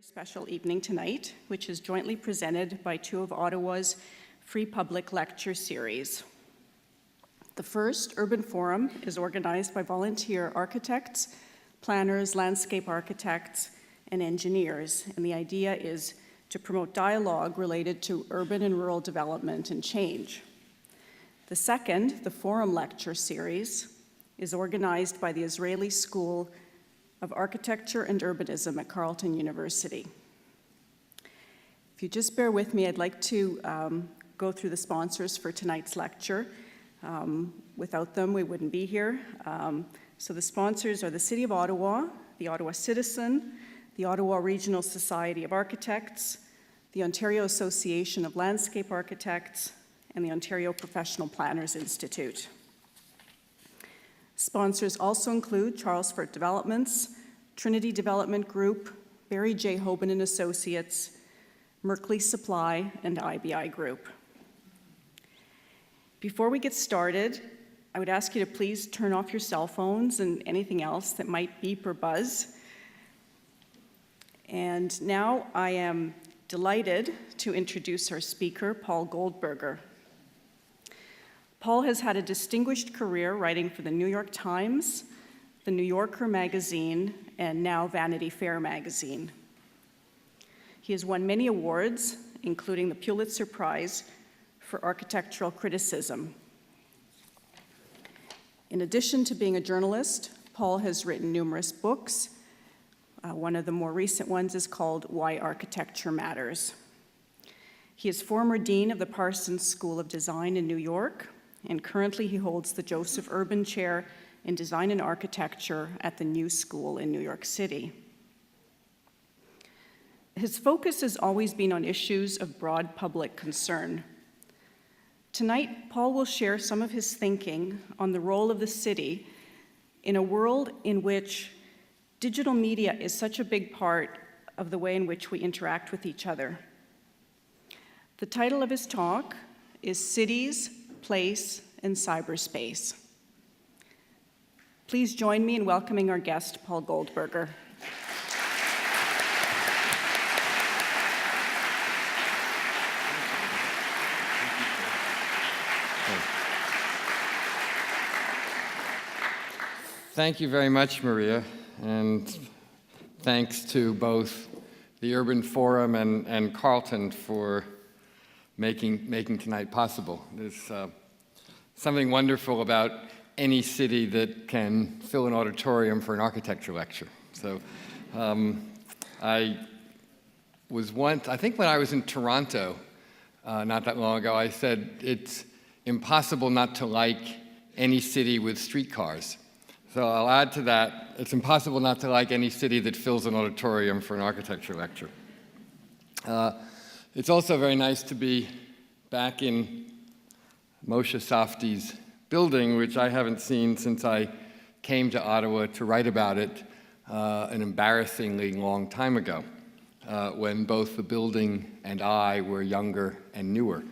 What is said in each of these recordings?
Special evening tonight, which is jointly presented by two of Ottawa's free public lecture series. The first, Urban Forum, is organized by volunteer architects, planners, landscape architects, and engineers, and the idea is to promote dialogue related to urban and rural development and change. The second, the Forum Lecture Series, is organized by the Israeli School of Architecture and Urbanism at Carleton University. If you just bear with me, I'd like to go through the sponsors for tonight's lecture. Without them, we wouldn't be here. So the sponsors are the City of Ottawa, the Ottawa Citizen, the Ottawa Regional Society of Architects, the Ontario Association of Landscape Architects, and the Ontario Professional Planners Institute. Sponsors also include Charlesfort Developments, Trinity Development Group, Barry J. Hoban and Associates, Merkley Supply, and IBI Group. Before we get started, I would ask you to please turn off your cell phones and anything else that might beep or buzz. And now I am delighted to introduce our speaker, Paul Goldberger. Paul has had a distinguished career writing for the New York Times, the New Yorker magazine, and now Vanity Fair magazine. He has won many awards, including the Pulitzer Prize for Architectural Criticism. In addition to being a journalist, Paul has written numerous books. One of the more recent ones is called Why Architecture Matters. He is former dean of the Parsons School of Design in New York, and currently he holds the Joseph Urban Chair in Design and Architecture at the New School in New York City. His focus has always been on issues of broad public concern. Tonight, Paul will share some of his thinking on the role of the city in a world in which digital media is such a big part of the way in which we interact with each other. The title of his talk is Cities, Place, and Cyberspace. Please join me in welcoming our guest, Paul Goldberger. Thank you very much, Maria, and thanks to both the Urban Forum and Carleton for making tonight possible. There's something wonderful about any city that can fill an auditorium for an architecture lecture. So I think when I was in Toronto not that long ago, I said it's impossible not to like any city with streetcars. So I'll add to that, it's impossible not to like any city that fills an auditorium for an architecture lecture. It's also very nice to be back in Moshe Safdie's building, which I haven't seen since I came to Ottawa to write about it an embarrassingly long time ago, when both the building and I were younger and newer.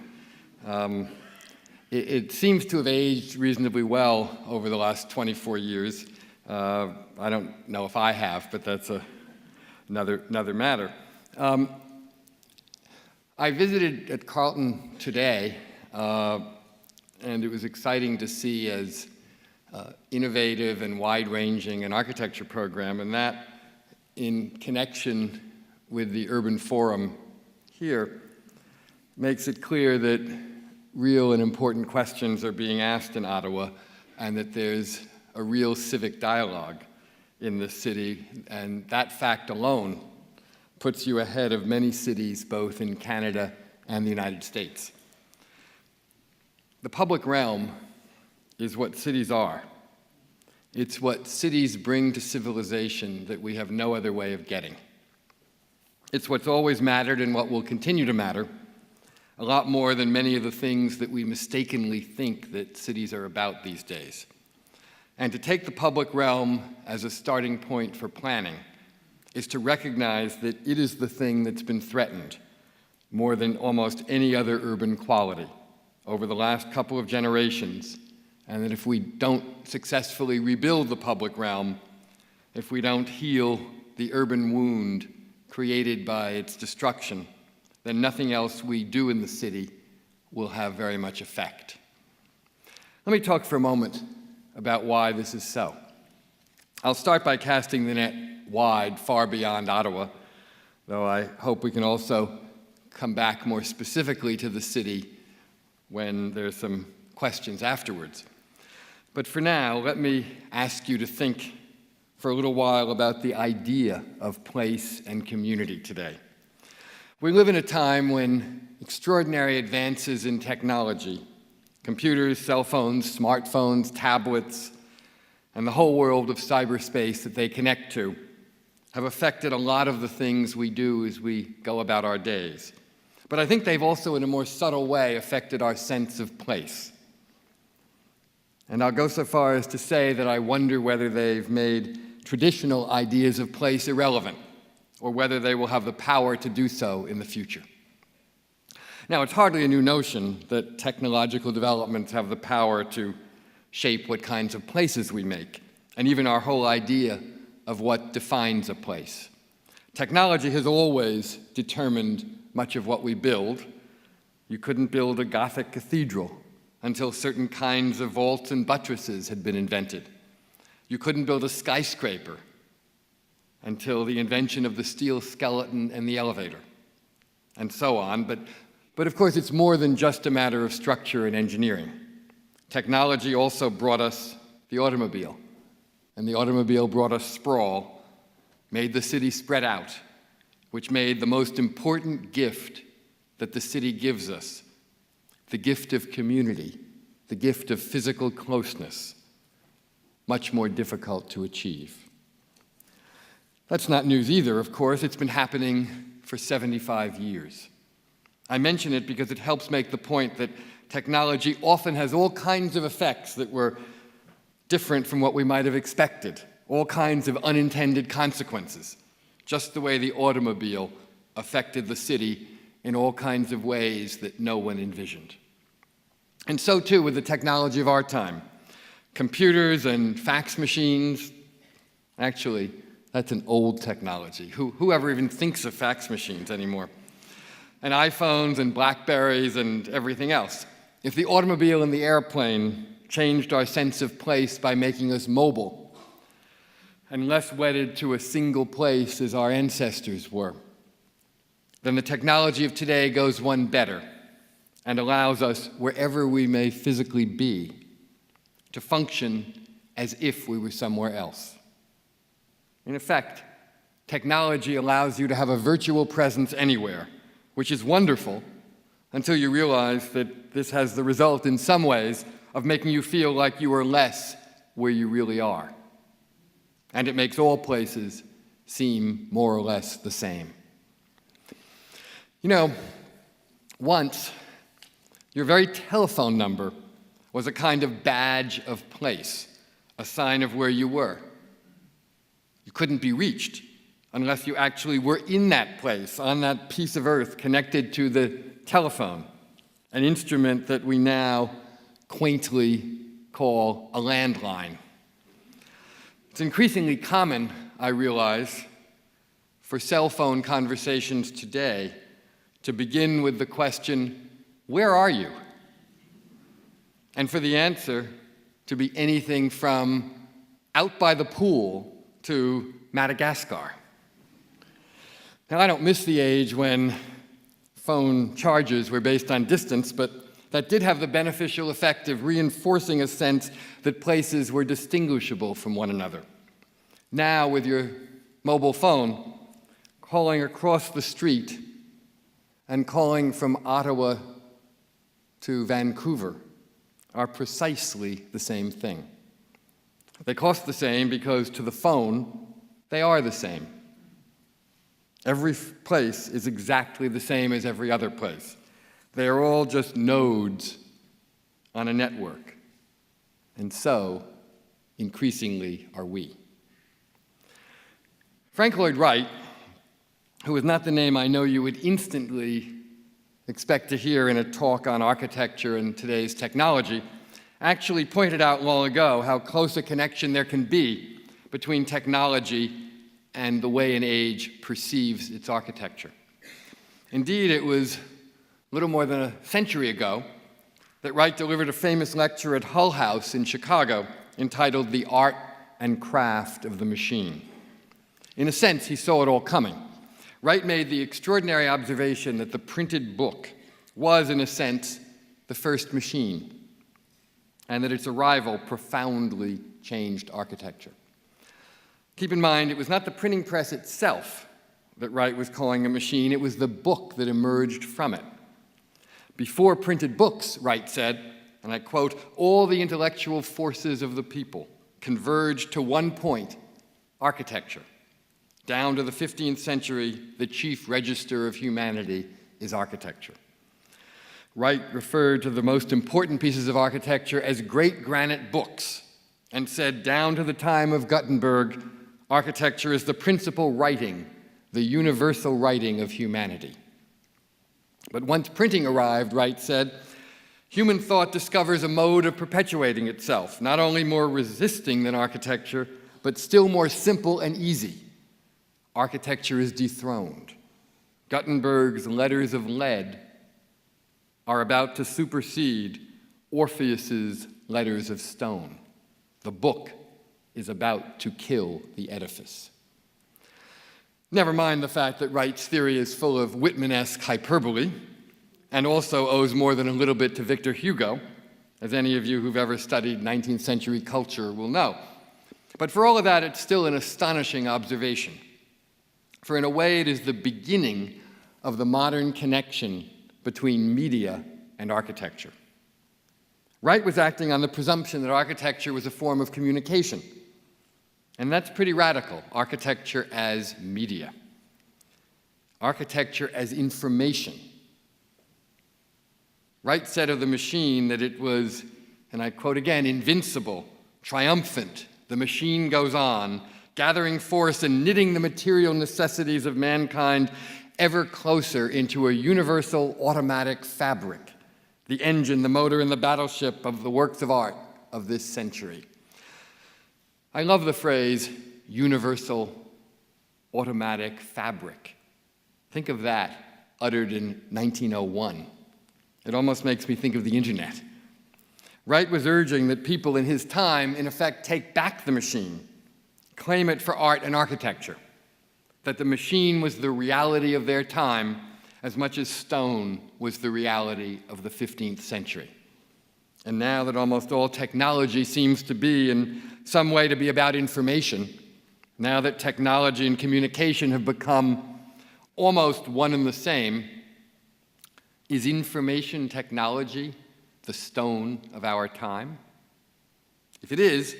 It seems to have aged reasonably well over the last 24 years. I don't know if I have, but that's another matter. I visited at Carleton today, and it was exciting to see as innovative and wide-ranging an architecture program, and that in connection with the Urban Forum here makes it clear that real and important questions are being asked in Ottawa, and that there's a real civic dialogue in this city, and that fact alone puts you ahead of many cities both in Canada and the United States. The public realm is what cities are. It's what cities bring to civilization that we have no other way of getting. It's what's always mattered and what will continue to matter, a lot more than many of the things that we mistakenly think that cities are about these days. And to take the public realm as a starting point for planning is to recognize that it is the thing that's been threatened more than almost any other urban quality over the last couple of generations, and that if we don't successfully rebuild the public realm, if we don't heal the urban wound created by its destruction, then nothing else we do in the city will have very much effect. Let me talk for a moment about why this is so. I'll start by casting the net wide, far beyond Ottawa, though I hope we can also come back more specifically to the city when there's some questions afterwards. But for now, let me ask you to think for a little while about the idea of place and community today. We live in a time when extraordinary advances in technology, computers, cell phones, smartphones, tablets, and the whole world of cyberspace that they connect to have affected a lot of the things we do as we go about our days. But I think they've also, in a more subtle way, affected our sense of place. And I'll go so far as to say that I wonder whether they've made traditional ideas of place irrelevant, or whether they will have the power to do so in the future. Now, it's hardly a new notion that technological developments have the power to shape what kinds of places we make, and even our whole idea of what defines a place. Technology has always determined much of what we build. You couldn't build a Gothic cathedral until certain kinds of vaults and buttresses had been invented. You couldn't build a skyscraper until the invention of the steel skeleton and the elevator, and so on. But of course, it's more than just a matter of structure and engineering. Technology also brought us the automobile, and the automobile brought us sprawl, made the city spread out, which made the most important gift that the city gives us, the gift of community, the gift of physical closeness, much more difficult to achieve. That's not news either, of course. It's been happening for 75 years. I mention it because it helps make the point that technology often has all kinds of effects that were different from what we might have expected, all kinds of unintended consequences, just the way the automobile affected the city in all kinds of ways that no one envisioned. And so too with the technology of our time. Computers and fax machines, actually, that's an old technology. Whoever even thinks of fax machines anymore? And iPhones and Blackberries and everything else. If the automobile and the airplane changed our sense of place by making us mobile and less wedded to a single place as our ancestors were, then the technology of today goes one better and allows us, wherever we may physically be, to function as if we were somewhere else. In effect, technology allows you to have a virtual presence anywhere, which is wonderful until you realize that this has the result in some ways of making you feel like you are less where you really are. And it makes all places seem more or less the same. You know, once, your very telephone number was a kind of badge of place, a sign of where you were. You couldn't be reached unless you actually were in that place, on that piece of earth connected to the telephone, an instrument that we now quaintly call a landline. It's increasingly common, I realize, for cell phone conversations today to begin with the question, "Where are you?" And for the answer to be anything from out by the pool to Madagascar. Now, I don't miss the age when phone charges were based on distance, but that did have the beneficial effect of reinforcing a sense that places were distinguishable from one another. Now, with your mobile phone, calling across the street and calling from Ottawa to Vancouver are precisely the same thing. They cost the same because to the phone, they are the same. Every place is exactly the same as every other place. They are all just nodes on a network. And so, increasingly, are we. Frank Lloyd Wright, who is not the name I know you would instantly expect to hear in a talk on architecture and today's technology, actually pointed out long ago how close a connection there can be between technology and the way an age perceives its architecture. Indeed, it was little more than a century ago that Wright delivered a famous lecture at Hull House in Chicago entitled The Art and Craft of the Machine. In a sense, he saw it all coming. Wright made the extraordinary observation that the printed book was, in a sense, the first machine, and that its arrival profoundly changed architecture. Keep in mind, it was not the printing press itself that Wright was calling a machine, it was the book that emerged from it. Before printed books, Wright said, and I quote, "all the intellectual forces of the people converged to one point, architecture. Down to the 15th century, the chief register of humanity is architecture." Wright referred to the most important pieces of architecture as great granite books and said, down to the time of Gutenberg, architecture is the principal writing, the universal writing of humanity. But once printing arrived, Wright said, human thought discovers a mode of perpetuating itself, not only more resisting than architecture, but still more simple and easy. Architecture is dethroned. Gutenberg's letters of lead are about to supersede Orpheus's letters of stone. The book is about to kill the edifice. Never mind the fact that Wright's theory is full of Whitman-esque hyperbole and also owes more than a little bit to Victor Hugo, as any of you who've ever studied 19th century culture will know. But for all of that, it's still an astonishing observation. For in a way, it is the beginning of the modern connection between media and architecture. Wright was acting on the presumption that architecture was a form of communication. And that's pretty radical, architecture as media. Architecture as information. Wright said of the machine that it was, and I quote again, invincible, triumphant. The machine goes on, gathering force and knitting the material necessities of mankind ever closer into a universal automatic fabric, the engine, the motor, and the battleship of the works of art of this century. I love the phrase, universal automatic fabric. Think of that uttered in 1901. It almost makes me think of the internet. Wright was urging that people in his time, in effect, take back the machine, claim it for art and architecture, that the machine was the reality of their time as much as stone was the reality of the 15th century. And now that almost all technology seems to be in some way to be about information, now that technology and communication have become almost one and the same, is information technology the stone of our time? If it is,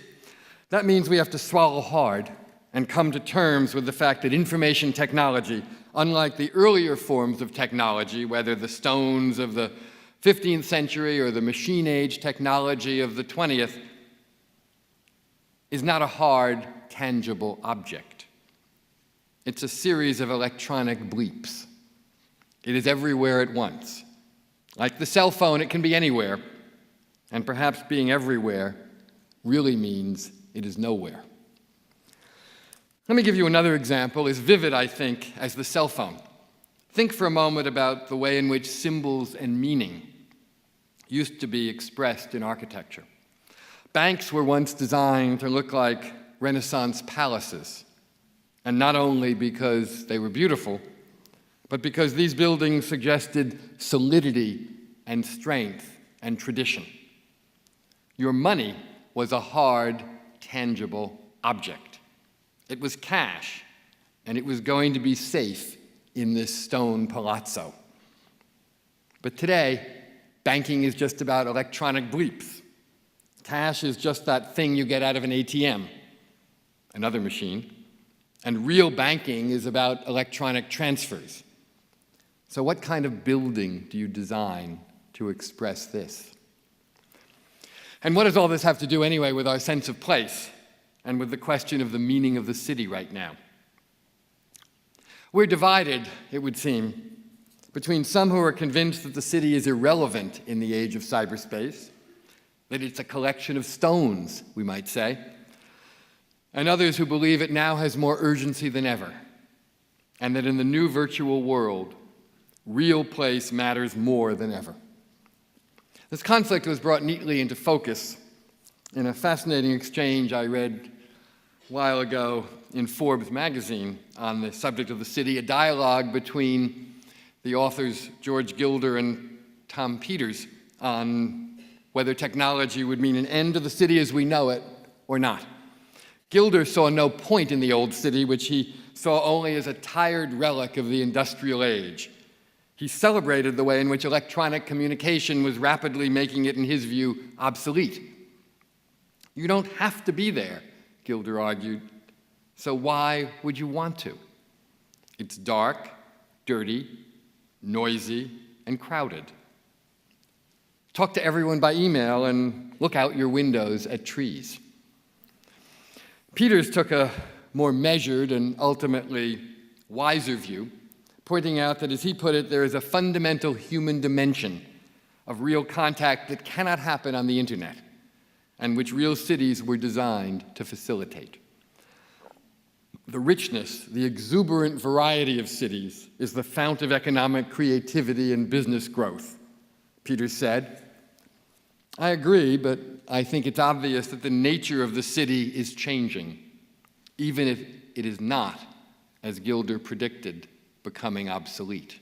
that means we have to swallow hard and come to terms with the fact that information technology, unlike the earlier forms of technology, whether the stones of the 15th century or the machine age technology of the 20th, is not a hard, tangible object. It's a series of electronic bleeps. It is everywhere at once. Like the cell phone, it can be anywhere, and perhaps being everywhere really means it is nowhere. Let me give you another example, as vivid, I think, as the cell phone. Think for a moment about the way in which symbols and meaning used to be expressed in architecture. Banks were once designed to look like Renaissance palaces, and not only because they were beautiful, but because these buildings suggested solidity and strength and tradition. Your money was a hard, tangible object. It was cash, and it was going to be safe in this stone palazzo. But today, banking is just about electronic bleeps. Cash is just that thing you get out of an ATM, another machine, and real banking is about electronic transfers. So what kind of building do you design to express this? And what does all this have to do anyway with our sense of place and with the question of the meaning of the city right now? We're divided, it would seem, between some who are convinced that the city is irrelevant in the age of cyberspace, that it's a collection of stones, we might say, and others who believe it now has more urgency than ever, and that in the new virtual world, real place matters more than ever. This conflict was brought neatly into focus in a fascinating exchange I read a while ago in Forbes magazine on the subject of the city, a dialogue between the authors George Gilder and Tom Peters on whether technology would mean an end to the city as we know it or not. Gilder saw no point in the old city, which he saw only as a tired relic of the industrial age. He celebrated the way in which electronic communication was rapidly making it, in his view, obsolete. You don't have to be there, Gilder argued, so why would you want to? It's dark, dirty, noisy, and crowded. Talk to everyone by email and look out your windows at trees. Peters took a more measured and ultimately wiser view, pointing out that, as he put it, there is a fundamental human dimension of real contact that cannot happen on the internet, and which real cities were designed to facilitate. The richness, the exuberant variety of cities is the fount of economic creativity and business growth, Peters said. I agree, but I think it's obvious that the nature of the city is changing, even if it is not, as Gilder predicted, becoming obsolete.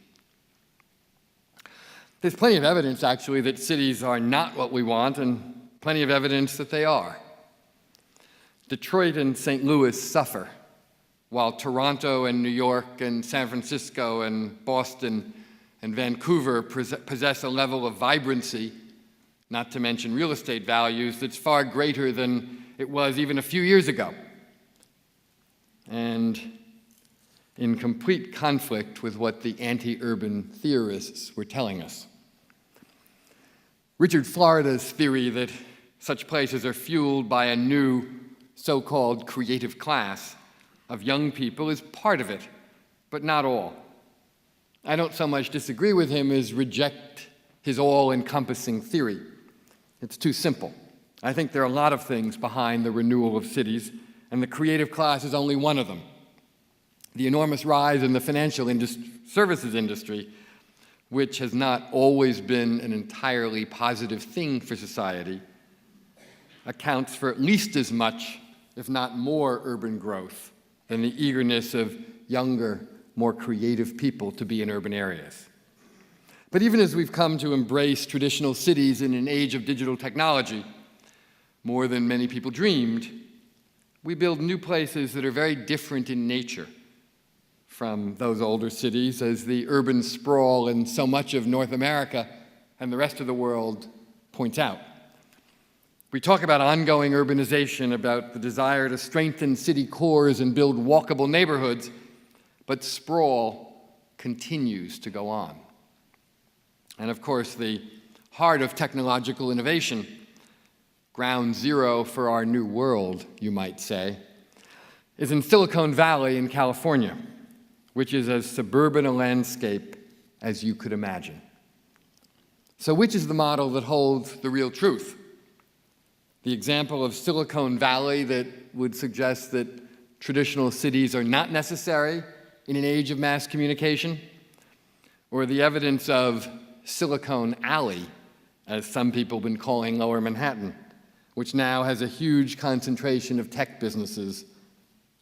There's plenty of evidence, actually, that cities are not what we want, and plenty of evidence that they are. Detroit and St. Louis suffer, while Toronto and New York and San Francisco and Boston and Vancouver possess a level of vibrancy, not to mention real estate values, that's far greater than it was even a few years ago, and in complete conflict with what the anti-urban theorists were telling us. Richard Florida's theory that such places are fueled by a new so-called creative class of young people is part of it, but not all. I don't so much disagree with him as reject his all-encompassing theory. It's too simple. I think there are a lot of things behind the renewal of cities, and the creative class is only one of them. The enormous rise in the financial services industry, which has not always been an entirely positive thing for society, accounts for at least as much, if not more, urban growth than the eagerness of younger, more creative people to be in urban areas. But even as we've come to embrace traditional cities in an age of digital technology, more than many people dreamed, we build new places that are very different in nature from those older cities, as the urban sprawl in so much of North America and the rest of the world points out. We talk about ongoing urbanization, about the desire to strengthen city cores and build walkable neighborhoods, but sprawl continues to go on. And of course, the heart of technological innovation, ground zero for our new world, you might say, is in Silicon Valley in California, which is as suburban a landscape as you could imagine. So which is the model that holds the real truth? The example of Silicon Valley that would suggest that traditional cities are not necessary in an age of mass communication? Or the evidence of Silicon Alley, as some people have been calling Lower Manhattan, which now has a huge concentration of tech businesses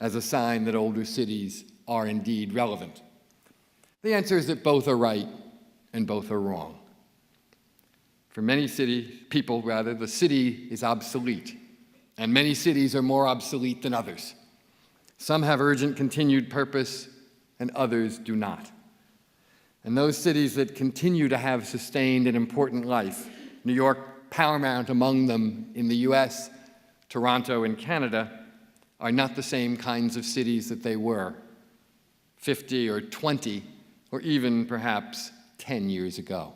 as a sign that older cities are indeed relevant? The answer is that both are right and both are wrong. For many people, the city is obsolete, and many cities are more obsolete than others. Some have urgent continued purpose, and others do not. And those cities that continue to have sustained and important life, New York paramount among them in the US, Toronto in Canada, are not the same kinds of cities that they were 50 or 20 or even perhaps 10 years ago.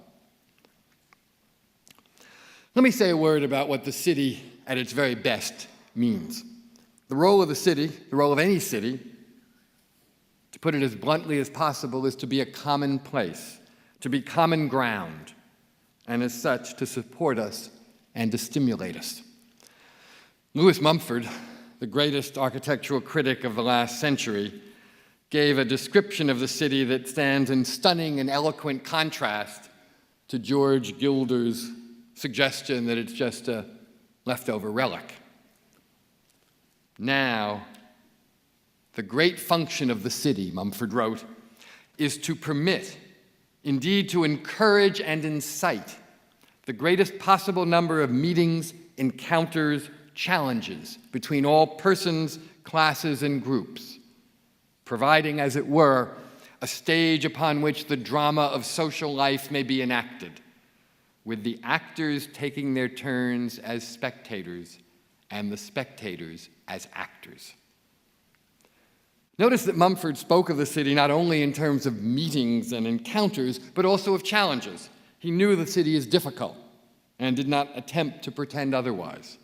Let me say a word about what the city at its very best means. The role of the city, the role of any city, to put it as bluntly as possible, is to be a common place, to be common ground, and as such, to support us and to stimulate us. Lewis Mumford, the greatest architectural critic of the last century, gave a description of the city that stands in stunning and eloquent contrast to George Gilder's suggestion that it's just a leftover relic. Now, the great function of the city, Mumford wrote, is to permit, indeed to encourage and incite, the greatest possible number of meetings, encounters, challenges between all persons, classes, and groups, providing, as it were, a stage upon which the drama of social life may be enacted, with the actors taking their turns as spectators and the spectators as actors. Notice that Mumford spoke of the city not only in terms of meetings and encounters, but also of challenges. He knew the city is difficult and did not attempt to pretend otherwise.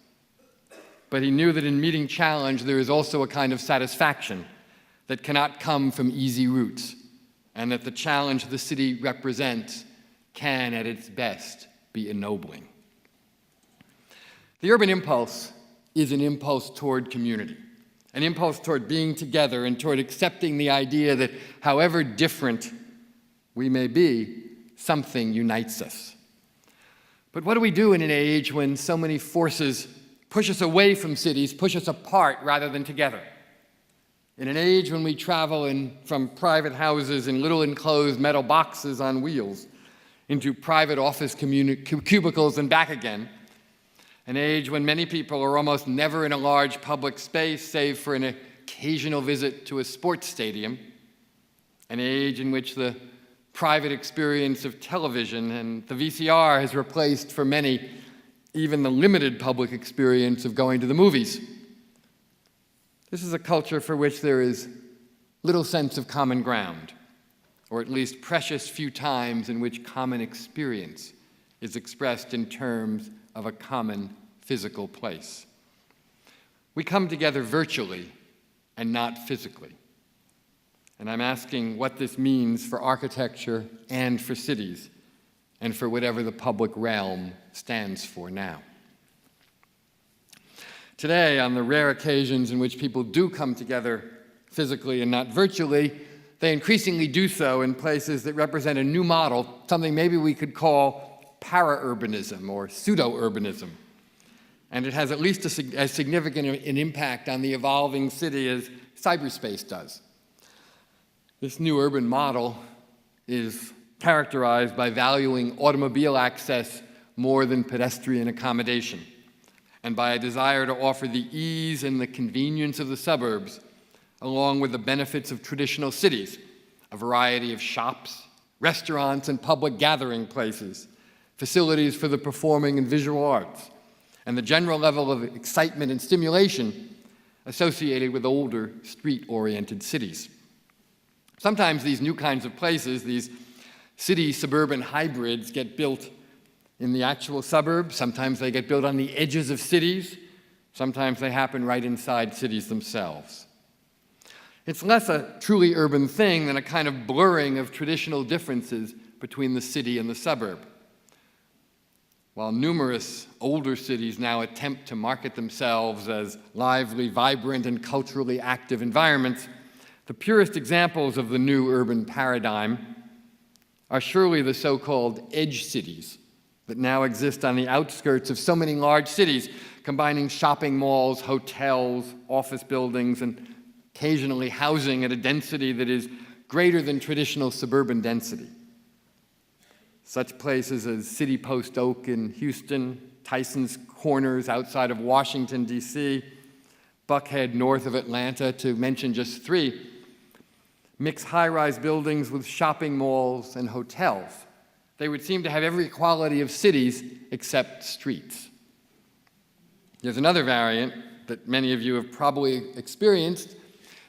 But he knew that in meeting challenge, there is also a kind of satisfaction that cannot come from easy routes, and that the challenge the city represents can, at its best, be ennobling. The urban impulse is an impulse toward community, an impulse toward being together and toward accepting the idea that however different we may be, something unites us. But what do we do in an age when so many forces push us away from cities, push us apart rather than together? In an age when we travel from private houses in little enclosed metal boxes on wheels into private office cubicles and back again, an age when many people are almost never in a large public space save for an occasional visit to a sports stadium, an age in which the private experience of television and the VCR has replaced for many even the limited public experience of going to the movies. This is a culture for which there is little sense of common ground, or at least precious few times in which common experience is expressed in terms of a common physical place. We come together virtually and not physically. And I'm asking what this means for architecture and for cities, and for whatever the public realm stands for now. Today, on the rare occasions in which people do come together physically and not virtually, they increasingly do so in places that represent a new model, something maybe we could call para-urbanism or pseudo-urbanism. And it has at least as significant an impact on the evolving city as cyberspace does. This new urban model is characterized by valuing automobile access more than pedestrian accommodation, and by a desire to offer the ease and the convenience of the suburbs, along with the benefits of traditional cities, a variety of shops, restaurants, and public gathering places, facilities for the performing and visual arts, and the general level of excitement and stimulation associated with older, street-oriented cities. Sometimes these new kinds of places, these city-suburban hybrids, get built in the actual suburbs. Sometimes they get built on the edges of cities. Sometimes they happen right inside cities themselves. It's less a truly urban thing than a kind of blurring of traditional differences between the city and the suburb. While numerous older cities now attempt to market themselves as lively, vibrant, and culturally active environments, the purest examples of the new urban paradigm are surely the so-called edge cities that now exist on the outskirts of so many large cities, combining shopping malls, hotels, office buildings, and occasionally housing at a density that is greater than traditional suburban density. Such places as City Post Oak in Houston, Tyson's Corners outside of Washington, D.C., Buckhead north of Atlanta, to mention just three, mix high-rise buildings with shopping malls and hotels. They would seem to have every quality of cities except streets. There's another variant that many of you have probably experienced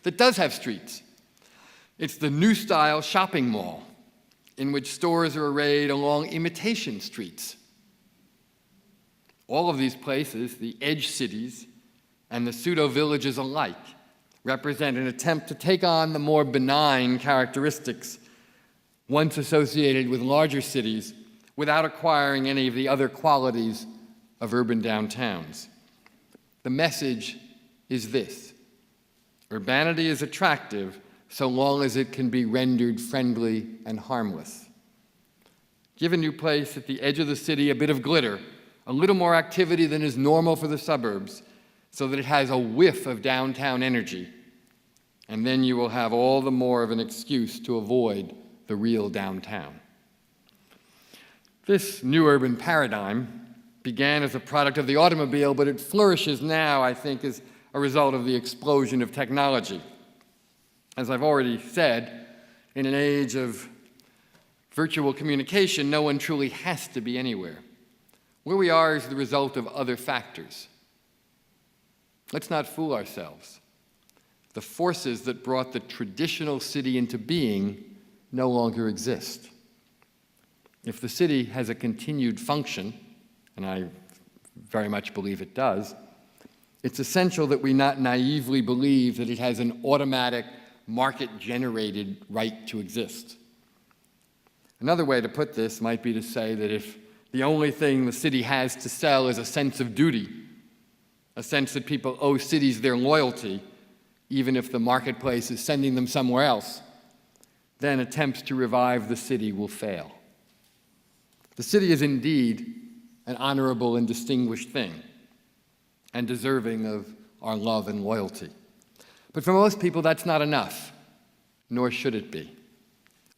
that does have streets. It's the new-style shopping mall, in which stores are arrayed along imitation streets. All of these places, the edge cities and the pseudo-villages alike, represent an attempt to take on the more benign characteristics once associated with larger cities without acquiring any of the other qualities of urban downtowns. The message is this: urbanity is attractive so long as it can be rendered friendly and harmless. Give a new place at the edge of the city a bit of glitter, a little more activity than is normal for the suburbs, so that it has a whiff of downtown energy, and then you will have all the more of an excuse to avoid the real downtown. This new urban paradigm began as a product of the automobile, but it flourishes now, I think, as a result of the explosion of technology. As I've already said, in an age of virtual communication, no one truly has to be anywhere. Where we are is the result of other factors. Let's not fool ourselves. The forces that brought the traditional city into being no longer exist. If the city has a continued function, and I very much believe it does, it's essential that we not naively believe that it has an automatic, market-generated right to exist. Another way to put this might be to say that if the only thing the city has to sell is a sense of duty, a sense that people owe cities their loyalty, even if the marketplace is sending them somewhere else, then attempts to revive the city will fail. The city is indeed an honorable and distinguished thing, and deserving of our love and loyalty. But for most people, that's not enough, nor should it be.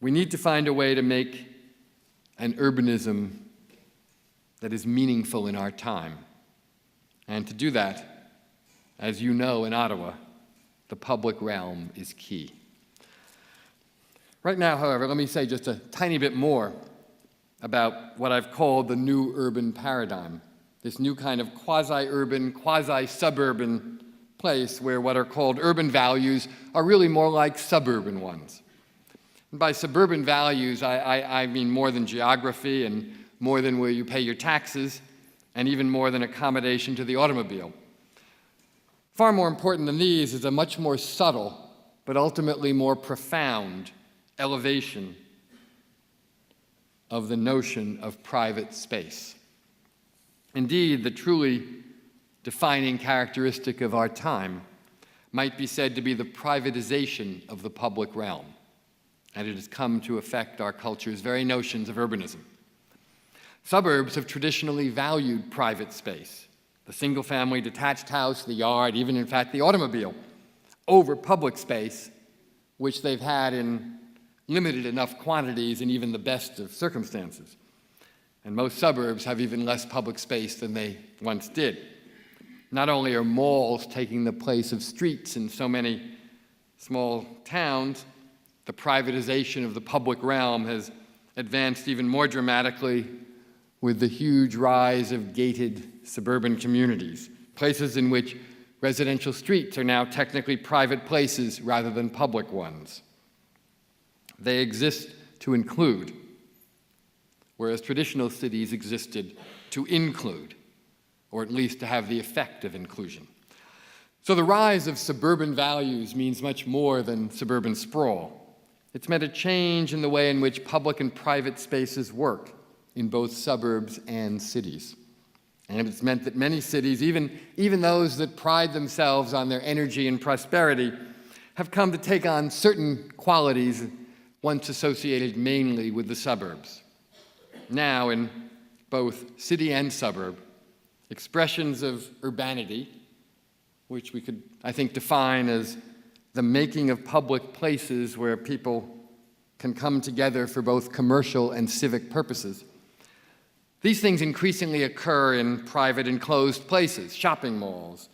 We need to find a way to make an urbanism that is meaningful in our time. And to do that, as you know in Ottawa, the public realm is key. Right now, however, let me say just a tiny bit more about what I've called the new urban paradigm, this new kind of quasi-urban, quasi-suburban place where what are called urban values are really more like suburban ones. And by suburban values, I mean more than geography and more than where you pay your taxes, and even more than accommodation to the automobile. Far more important than these is a much more subtle, but ultimately more profound elevation of the notion of private space. Indeed, the truly defining characteristic of our time might be said to be the privatization of the public realm, and it has come to affect our culture's very notions of urbanism. Suburbs have traditionally valued private space, the single-family detached house, the yard, even in fact the automobile, over public space, which they've had in limited enough quantities in even the best of circumstances. And most suburbs have even less public space than they once did. Not only are malls taking the place of streets in so many small towns, the privatization of the public realm has advanced even more dramatically with the huge rise of gated suburban communities, places in which residential streets are now technically private places rather than public ones. They exist to include, whereas traditional cities existed to include, or at least to have the effect of inclusion. So the rise of suburban values means much more than suburban sprawl. It's meant a change in the way in which public and private spaces work in both suburbs and cities. And it's meant that many cities, even those that pride themselves on their energy and prosperity, have come to take on certain qualities once associated mainly with the suburbs. Now, in both city and suburb, expressions of urbanity, which we could, I think, define as the making of public places where people can come together for both commercial and civic purposes. These things increasingly occur in private enclosed places, shopping malls,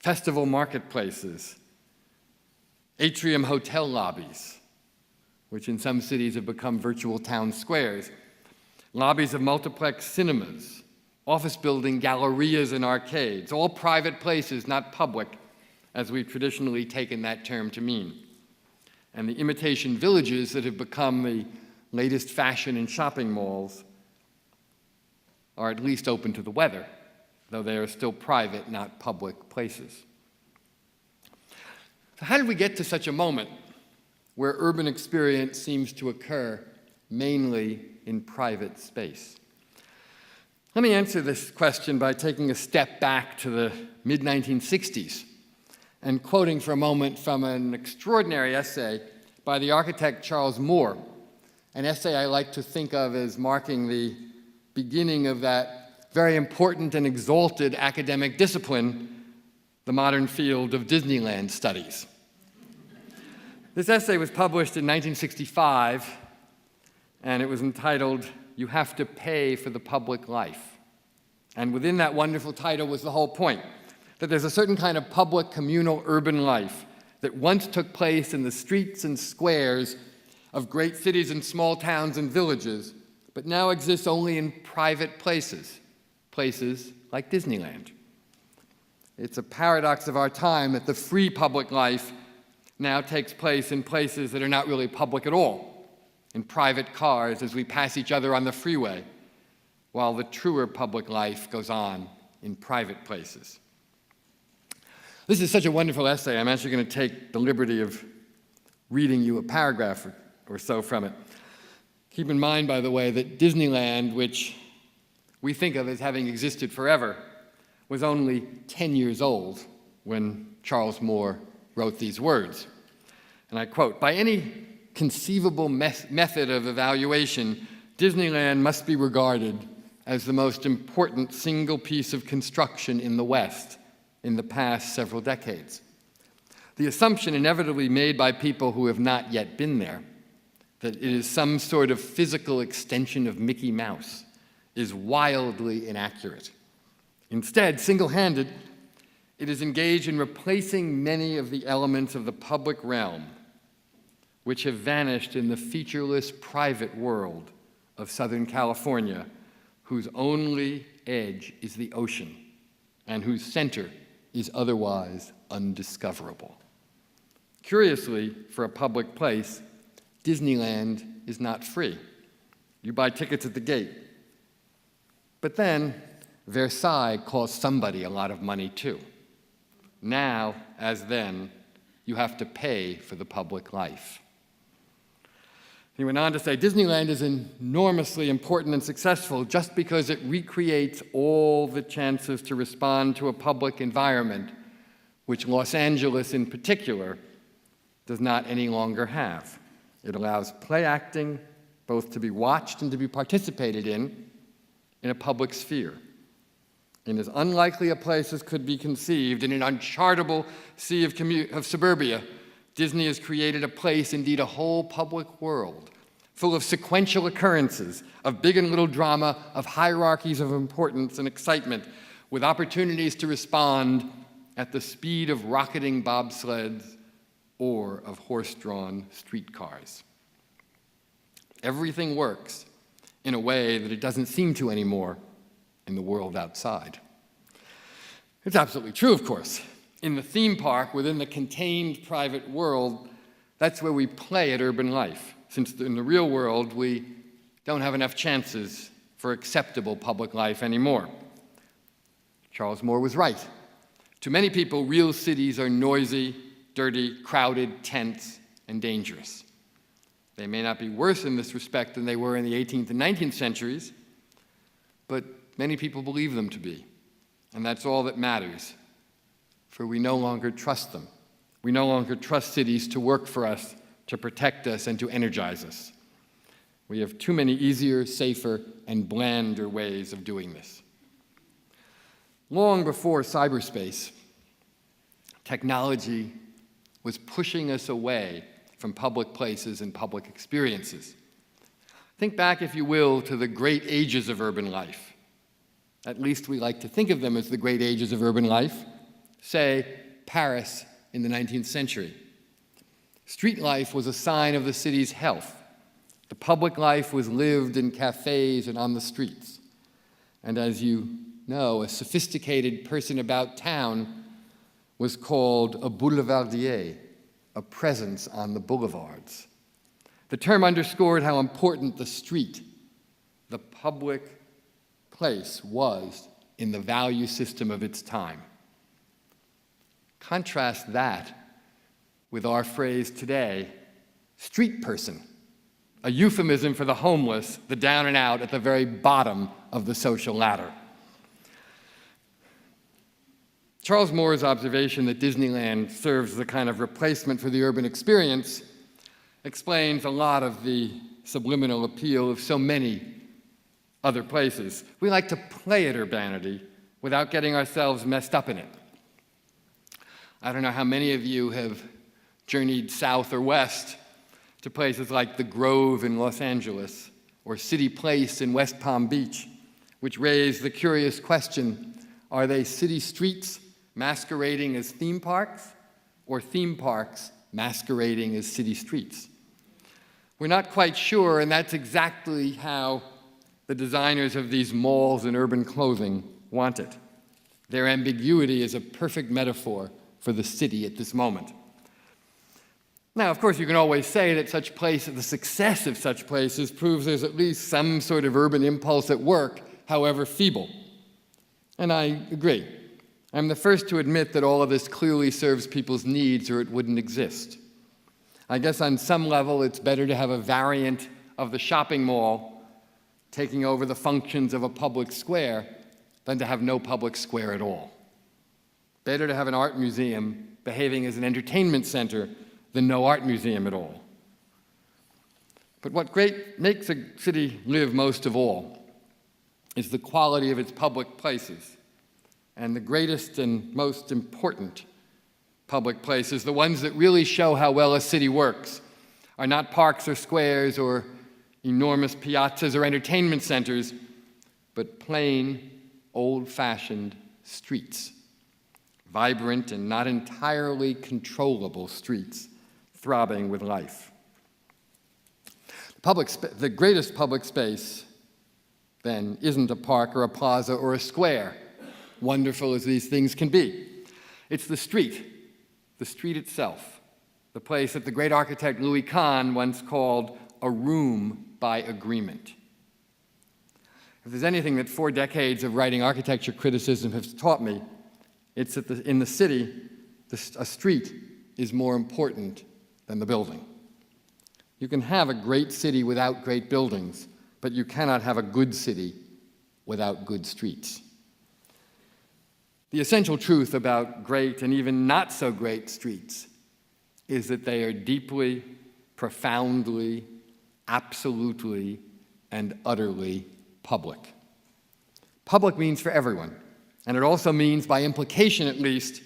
festival marketplaces, atrium hotel lobbies, which in some cities have become virtual town squares, lobbies of multiplex cinemas, office building gallerias and arcades, all private places, not public, as we've traditionally taken that term to mean. And the imitation villages that have become the latest fashion in shopping malls are at least open to the weather, though they are still private, not public places. So how did we get to such a moment where urban experience seems to occur mainly in private space? Let me answer this question by taking a step back to the mid-1960s, and quoting for a moment from an extraordinary essay by the architect Charles Moore, an essay I like to think of as marking the beginning of that very important and exalted academic discipline, the modern field of Disneyland studies. This essay was published in 1965, and it was entitled, "You Have to Pay for the Public Life." And within that wonderful title was the whole point, that there's a certain kind of public, communal, urban life that once took place in the streets and squares of great cities and small towns and villages, but now exists only in private places, places like Disneyland. It's a paradox of our time that the free public life now takes place in places that are not really public at all, in private cars as we pass each other on the freeway, while the truer public life goes on in private places. This is such a wonderful essay, I'm actually going to take the liberty of reading you a paragraph or so from it. Keep in mind, by the way, that Disneyland, which we think of as having existed forever, was only 10 years old when Charles Moore wrote these words. And I quote, "By any conceivable method of evaluation, Disneyland must be regarded as the most important single piece of construction in the West in the past several decades. The assumption inevitably made by people who have not yet been there, that it is some sort of physical extension of Mickey Mouse, is wildly inaccurate. Instead, single-handed, it is engaged in replacing many of the elements of the public realm which have vanished in the featureless private world of Southern California, whose only edge is the ocean and whose center is otherwise undiscoverable." Curiously, for a public place, Disneyland is not free. You buy tickets at the gate. But then, Versailles costs somebody a lot of money too. Now, as then, you have to pay for the public life. He went on to say, Disneyland is enormously important and successful just because it recreates all the chances to respond to a public environment, which Los Angeles in particular does not any longer have. It allows play acting both to be watched and to be participated in a public sphere. In as unlikely a place as could be conceived, in an unchartable sea of suburbia, Disney has created a place, indeed a whole public world, full of sequential occurrences, of big and little drama, of hierarchies of importance and excitement, with opportunities to respond at the speed of rocketing bobsleds or of horse-drawn streetcars. Everything works in a way that it doesn't seem to anymore in the world outside. It's absolutely true, of course. In the theme park, within the contained private world, that's where we play at urban life, since in the real world, we don't have enough chances for acceptable public life anymore. Charles Moore was right. To many people, real cities are noisy, dirty, crowded, tense, and dangerous. They may not be worse in this respect than they were in the 18th and 19th centuries, but many people believe them to be, and that's all that matters, for we no longer trust them. We no longer trust cities to work for us, to protect us, and to energize us. We have too many easier, safer, and blander ways of doing this. Long before cyberspace, technology was pushing us away from public places and public experiences. Think back, if you will, to the great ages of urban life. At least we like to think of them as the great ages of urban life. Say, Paris in the 19th century. Street life was a sign of the city's health. The public life was lived in cafes and on the streets. And as you know, a sophisticated person about town was called a boulevardier, a presence on the boulevards. The term underscored how important the street, the public place, was in the value system of its time. Contrast that with our phrase today, street person, a euphemism for the homeless, the down and out at the very bottom of the social ladder. Charles Moore's observation that Disneyland serves as a kind of replacement for the urban experience explains a lot of the subliminal appeal of so many other places. We like to play at urbanity without getting ourselves messed up in it. I don't know how many of you have journeyed south or west to places like the Grove in Los Angeles or City Place in West Palm Beach, which raise the curious question, are they city streets masquerading as theme parks, or theme parks masquerading as city streets? We're not quite sure, and that's exactly how the designers of these malls and urban clothing want it. Their ambiguity is a perfect metaphor for the city at this moment. Now, of course, you can always say that the success of such places proves there's at least some sort of urban impulse at work, however feeble. And I agree. I'm the first to admit that all of this clearly serves people's needs or it wouldn't exist. I guess on some level it's better to have a variant of the shopping mall taking over the functions of a public square than to have no public square at all. Better to have an art museum behaving as an entertainment center than no art museum at all. But what makes a city live most of all is the quality of its public places. And the greatest and most important public places, the ones that really show how well a city works, are not parks or squares or enormous piazzas or entertainment centers, but plain, old-fashioned streets. Vibrant and not entirely controllable streets, throbbing with life. The greatest public space, then, isn't a park or a plaza or a square, wonderful as these things can be. It's the street itself, the place that the great architect Louis Kahn once called a room by agreement. If there's anything that 4 decades of writing architecture criticism has taught me, it's that in the city, a street is more important than the building. You can have a great city without great buildings, but you cannot have a good city without good streets. The essential truth about great and even not so great streets is that they are deeply, profoundly, absolutely, and utterly public. Public means for everyone, and it also means, by implication at least,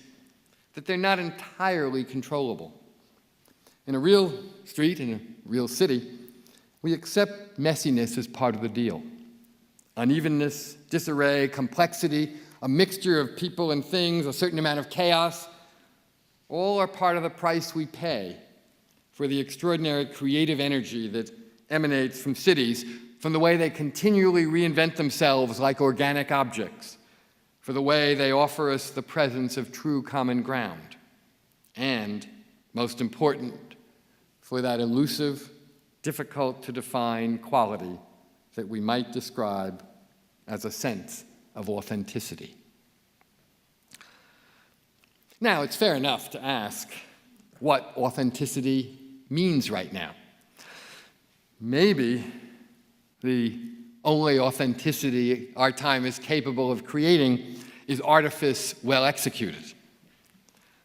that they're not entirely controllable. In a real street, in a real city, we accept messiness as part of the deal. Unevenness, disarray, complexity, a mixture of people and things, a certain amount of chaos, all are part of the price we pay for the extraordinary creative energy that emanates from cities, from the way they continually reinvent themselves like organic objects, for the way they offer us the presence of true common ground, and, most important, for that elusive, difficult-to-define quality that we might describe as a sense of authenticity. Now, it's fair enough to ask what authenticity means right now. Maybe the only authenticity our time is capable of creating is artifice well executed.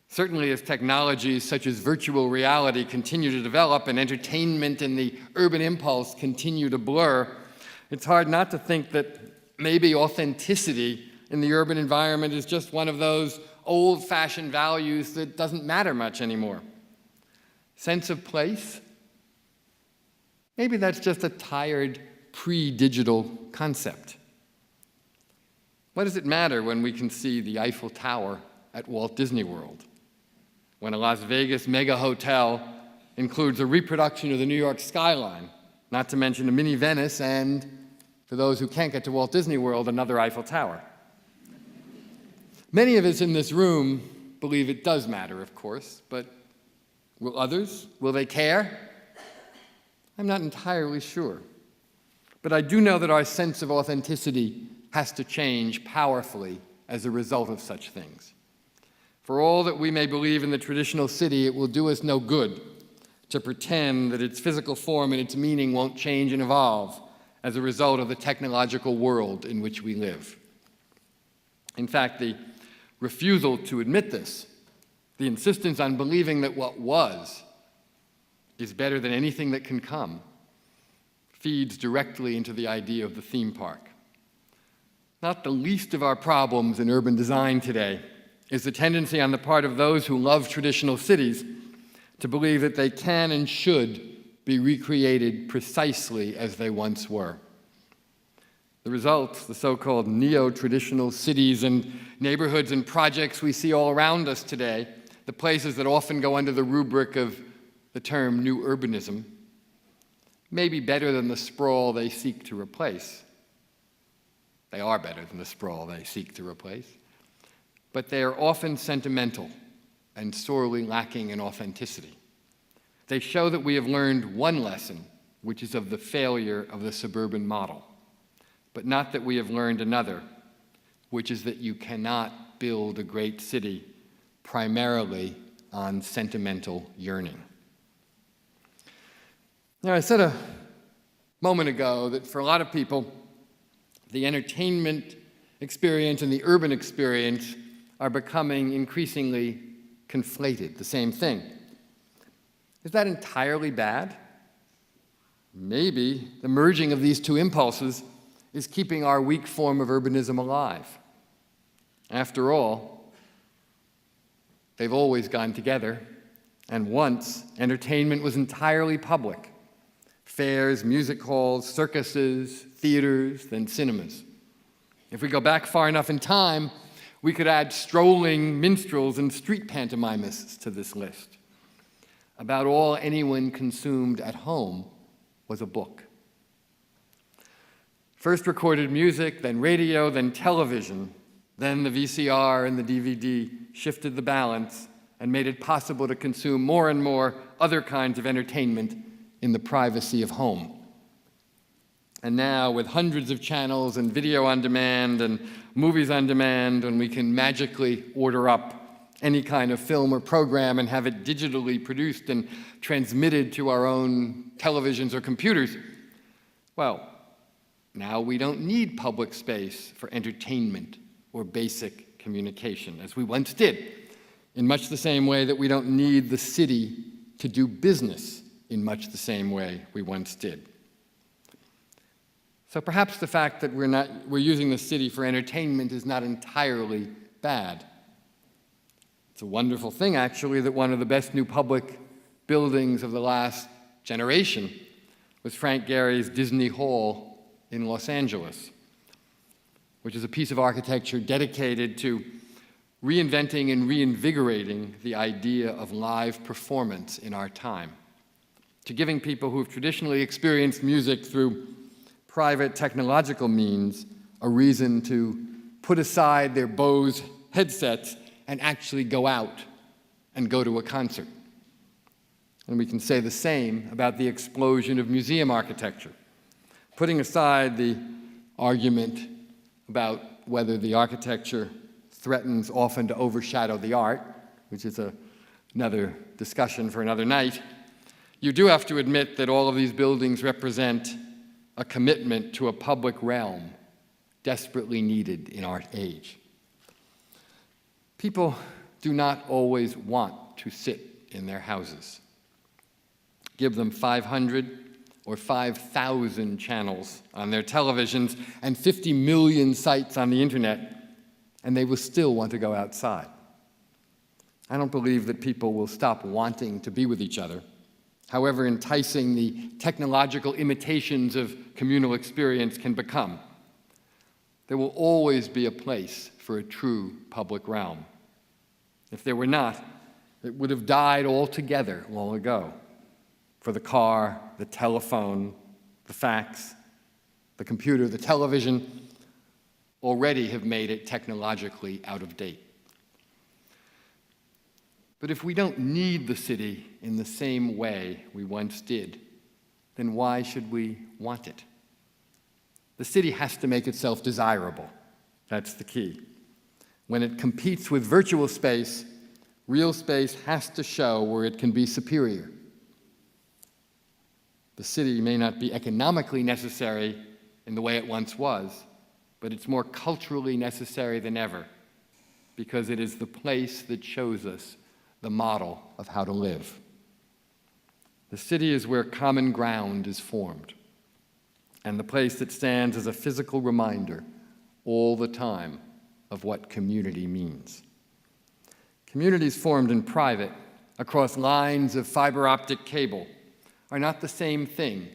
Certainly, as technologies such as virtual reality continue to develop and entertainment and the urban impulse continue to blur, it's hard not to think that maybe authenticity in the urban environment is just one of those old-fashioned values that doesn't matter much anymore. Sense of place? Maybe that's just a tired, pre-digital concept. What does it matter when we can see the Eiffel Tower at Walt Disney World? When a Las Vegas mega hotel includes a reproduction of the New York skyline, not to mention a mini Venice and, for those who can't get to Walt Disney World, another Eiffel Tower. Many of us in this room believe it does matter, of course, but will others? Will they care? I'm not entirely sure. But I do know that our sense of authenticity has to change powerfully as a result of such things. For all that we may believe in the traditional city, it will do us no good to pretend that its physical form and its meaning won't change and evolve as a result of the technological world in which we live. In fact, the refusal to admit this, the insistence on believing that what was is better than anything that can come, feeds directly into the idea of the theme park. Not the least of our problems in urban design today is the tendency on the part of those who love traditional cities to believe that they can and should be recreated precisely as they once were. The results, the so-called neo-traditional cities and neighborhoods and projects we see all around us today, the places that often go under the rubric of the term new urbanism, may be better than the sprawl they seek to replace. They are better than the sprawl they seek to replace. But they are often sentimental and sorely lacking in authenticity. They show that we have learned one lesson, which is of the failure of the suburban model, but not that we have learned another, which is that you cannot build a great city primarily on sentimental yearning. Now, I said a moment ago that for a lot of people, the entertainment experience and the urban experience are becoming increasingly conflated, the same thing. Is that entirely bad? Maybe the merging of these two impulses is keeping our weak form of urbanism alive. After all, they've always gone together, and once entertainment was entirely public. Fairs, music halls, circuses, theaters, then cinemas. If we go back far enough in time, we could add strolling minstrels and street pantomimists to this list. About all anyone consumed at home was a book. First recorded music, then radio, then television, then the VCR and the DVD shifted the balance and made it possible to consume more and more other kinds of entertainment in the privacy of home. And now, with hundreds of channels and video on demand and movies on demand, and we can magically order up any kind of film or program and have it digitally produced and transmitted to our own televisions or computers, well, now we don't need public space for entertainment or basic communication, as we once did, in much the same way that we don't need the city to do business in much the same way we once did. So perhaps the fact that we're using the city for entertainment is not entirely bad. It's a wonderful thing, actually, that one of the best new public buildings of the last generation was Frank Gehry's Disney Hall in Los Angeles, which is a piece of architecture dedicated to reinventing and reinvigorating the idea of live performance in our time, to giving people who have traditionally experienced music through private technological means a reason to put aside their Bose headsets and actually go out and go to a concert. And we can say the same about the explosion of museum architecture. Putting aside the argument about whether the architecture threatens often to overshadow the art, which is another discussion for another night, you do have to admit that all of these buildings represent a commitment to a public realm desperately needed in our age. People do not always want to sit in their houses. Give them 500 or 5,000 channels on their televisions and 50 million sites on the internet, and they will still want to go outside. I don't believe that people will stop wanting to be with each other, however enticing the technological imitations of communal experience can become. There will always be a place for a true public realm. If there were not, it would have died altogether long ago. For the car, the telephone, the fax, the computer, the television already have made it technologically out of date. But if we don't need the city in the same way we once did, then why should we want it? The city has to make itself desirable. That's the key. When it competes with virtual space, real space has to show where it can be superior. The city may not be economically necessary in the way it once was, but it's more culturally necessary than ever. because it is the place that shows us the model of how to live. The city is where common ground is formed, and the place that stands as a physical reminder all the time of what community means. Communities formed in private across lines of fiber optic cable are not the same thing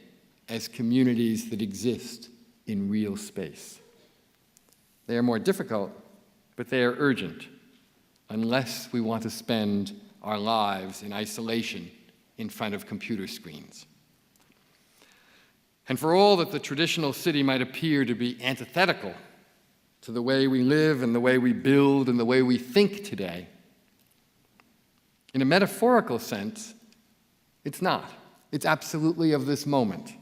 as communities that exist in real space. They are more difficult, but they are urgent, unless we want to spend our lives in isolation in front of computer screens. And for all that the traditional city might appear to be antithetical to the way we live and the way we build and the way we think today, in a metaphorical sense, it's not. It's absolutely of this moment.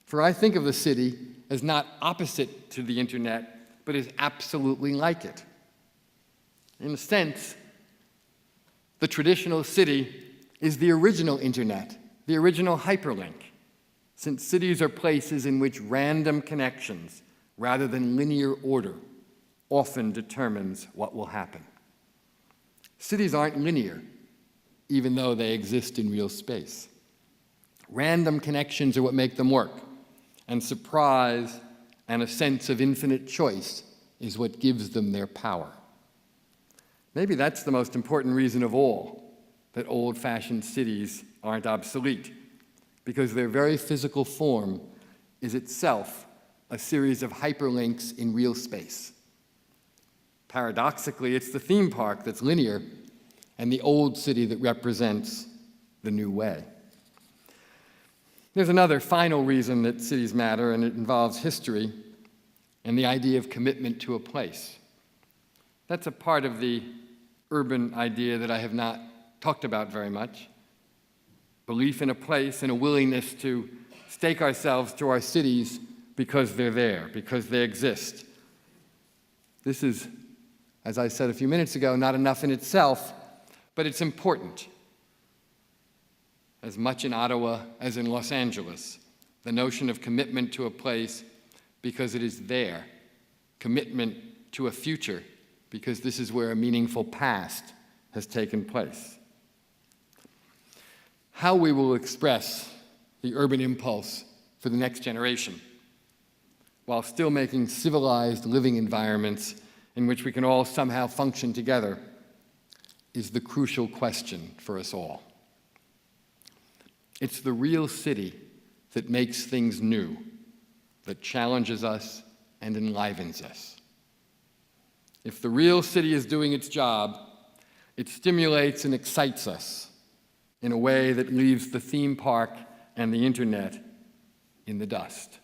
For I think of the city as not opposite to the internet, but as absolutely like it. In a sense, the traditional city is the original internet, the original hyperlink, since cities are places in which random connections, rather than linear order, often determines what will happen. Cities aren't linear, even though they exist in real space. Random connections are what make them work, and surprise and a sense of infinite choice is what gives them their power. Maybe that's the most important reason of all that old-fashioned cities aren't obsolete, because their very physical form is itself a series of hyperlinks in real space. Paradoxically, it's the theme park that's linear and the old city that represents the new way. There's another final reason that cities matter, and it involves history and the idea of commitment to a place. That's a part of the urban idea that I have not talked about very much. Belief in a place and a willingness to stake ourselves to our cities because they're there, because they exist. This is, as I said a few minutes ago, not enough in itself, but it's important. As much in Ottawa as in Los Angeles, the notion of commitment to a place because it is there, commitment to a future because this is where a meaningful past has taken place. How we will express the urban impulse for the next generation, while still making civilized living environments in which we can all somehow function together, is the crucial question for us all. It's the real city that makes things new, that challenges us and enlivens us. If the real city is doing its job, it stimulates and excites us in a way that leaves the theme park and the internet in the dust.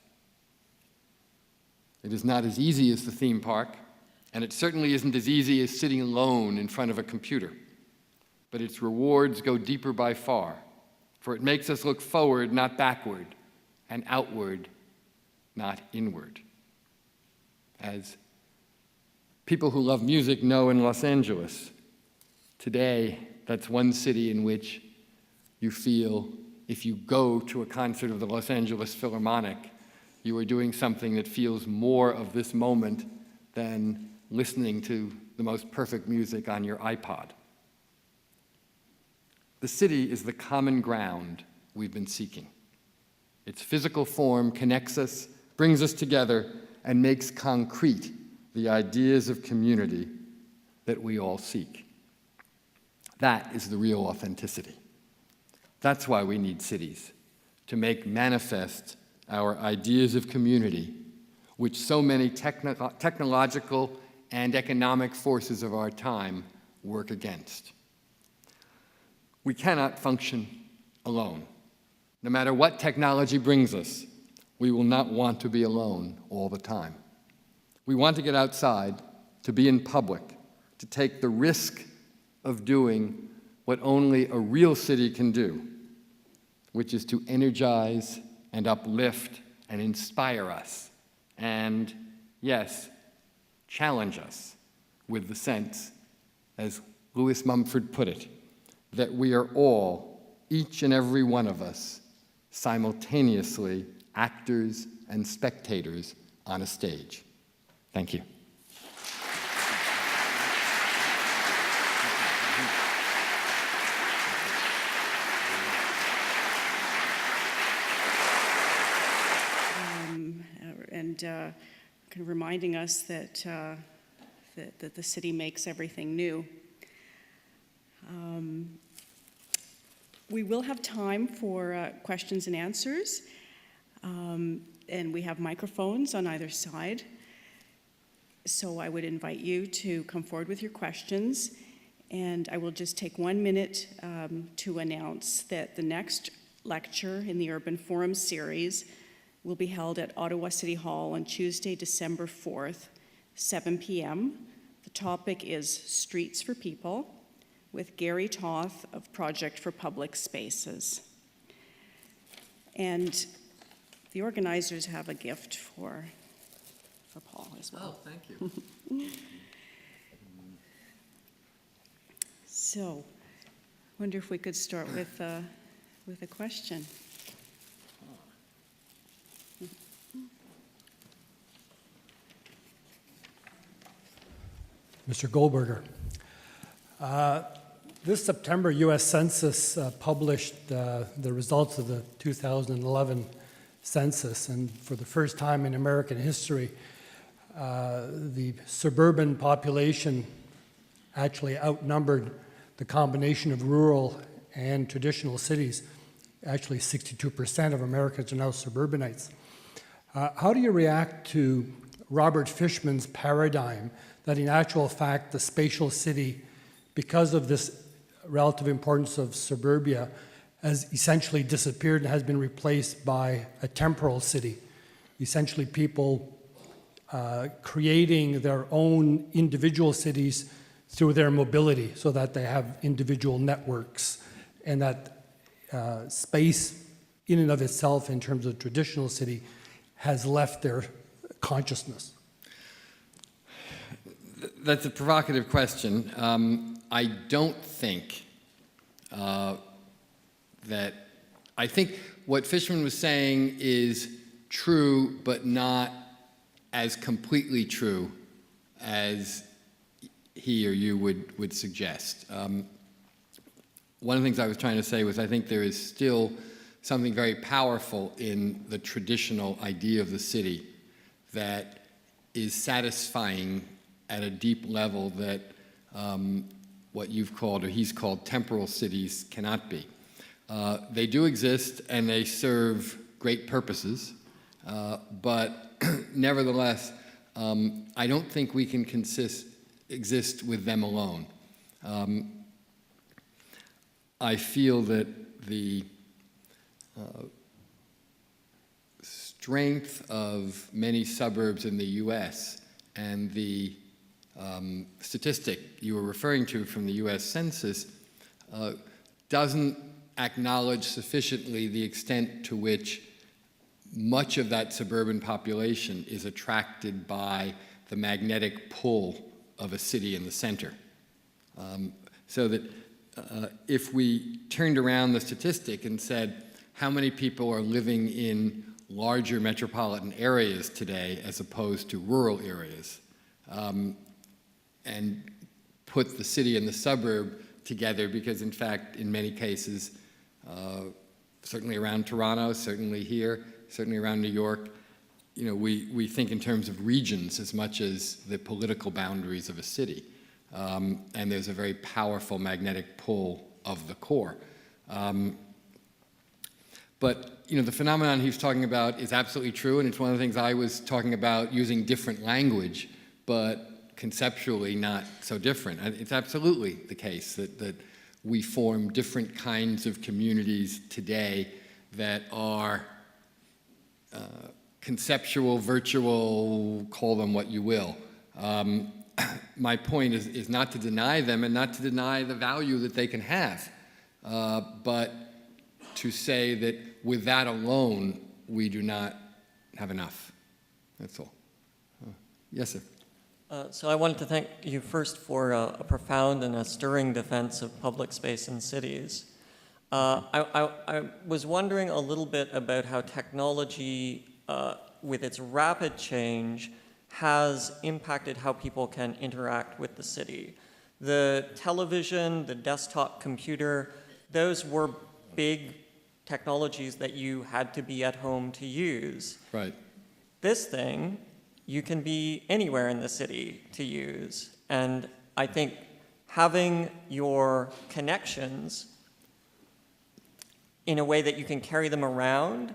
It is not as easy as the theme park, and it certainly isn't as easy as sitting alone in front of a computer. But its rewards go deeper by far, for it makes us look forward, not backward, and outward, not inward. As people who love music know in Los Angeles, today, that's one city in which you feel, if you go to a concert of the Los Angeles Philharmonic, you are doing something that feels more of this moment than listening to the most perfect music on your iPod. The city is the common ground we've been seeking. Its physical form connects us, brings us together, and makes concrete the ideas of community that we all seek. That is the real authenticity. That's why we need cities, to make manifest our ideas of community, which so many technological and economic forces of our time work against. We cannot function alone. No matter what technology brings us, we will not want to be alone all the time. We want to get outside, to be in public, to take the risk of doing what only a real city can do, which is to energize and uplift and inspire us, and, yes, challenge us with the sense, as Lewis Mumford put it, that we are all, each and every one of us, simultaneously actors and spectators on a stage. Thank you. and kind of reminding us that, that the city makes everything new. We will have time for questions and answers, and we have microphones on either side. So I would invite you to come forward with your questions, and I will just take 1 minute to announce that the next lecture in the Urban Forum series will be held at Ottawa City Hall on Tuesday, December 4th, 7 p.m. The topic is Streets for People, with Gary Toth of Project for Public Spaces. And the organizers have a gift for Paul as well. Oh, thank you. So, I wonder if we could start with a question. Mr. Goldberger. This September, U.S. Census published the results of the 2011 census, and for the first time in American history, the suburban population actually outnumbered the combination of rural and traditional cities. Actually, 62% of Americans are now suburbanites. How do you react to Robert Fishman's paradigm that in actual fact the spatial city, because of this relative importance of suburbia, has essentially disappeared and has been replaced by a temporal city? Essentially people creating their own individual cities through their mobility so that they have individual networks, and that space in and of itself in terms of traditional city has left their consciousness. That's a provocative question. I don't think I think what Fishman was saying is true, but not as completely true as he or you would suggest. One of the things I was trying to say was I think there is still something very powerful in the traditional idea of the city that is satisfying at a deep level that what you've called, or he's called, temporal cities cannot be. They do exist and they serve great purposes, but nevertheless, I don't think we can exist with them alone. I feel that the strength of many suburbs in the U.S. and the statistic you were referring to from the U.S. Census doesn't acknowledge sufficiently the extent to which much of that suburban population is attracted by the magnetic pull of a city in the center. So that if we turned around the statistic and said, how many people are living in larger metropolitan areas today as opposed to rural areas, and put the city and the suburb together, because in fact, in many cases, certainly around Toronto, certainly here, certainly around New York, you know, we think in terms of regions as much as the political boundaries of a city. And there's a very powerful magnetic pull of the core. But you know, the phenomenon he was talking about is absolutely true, and it's one of the things I was talking about, using different language, but conceptually not so different. It's absolutely the case that we form different kinds of communities today that are conceptual, virtual, call them what you will. My point is not to deny them and not to deny the value that they can have, but to say that with that alone, we do not have enough. That's all. Yes, sir. So I wanted to thank you first for a profound and a stirring defense of public space in cities. I was wondering a little bit about how technology, with its rapid change, has impacted how people can interact with the city. The television, the desktop computer, those were big technologies that you had to be at home to use. Right. This thing, you can be anywhere in the city to use. And I think having your connections in a way that you can carry them around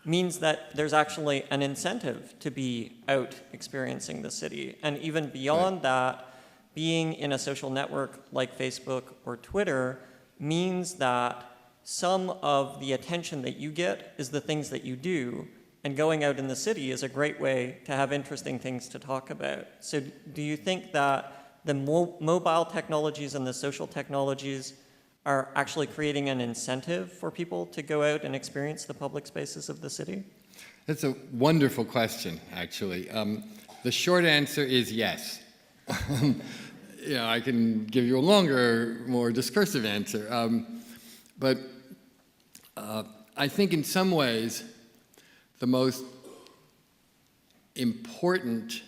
means that there's actually an incentive to be out experiencing the city. And even beyond that, being in a social network like Facebook or Twitter means that some of the attention that you get is the things that you do, and going out in the city is a great way to have interesting things to talk about. So do you think that the mobile technologies and the social technologies are actually creating an incentive for people to go out and experience the public spaces of the city? That's a wonderful question, actually. The short answer is yes. I can give you a longer, more discursive answer. But I think in some ways, the most important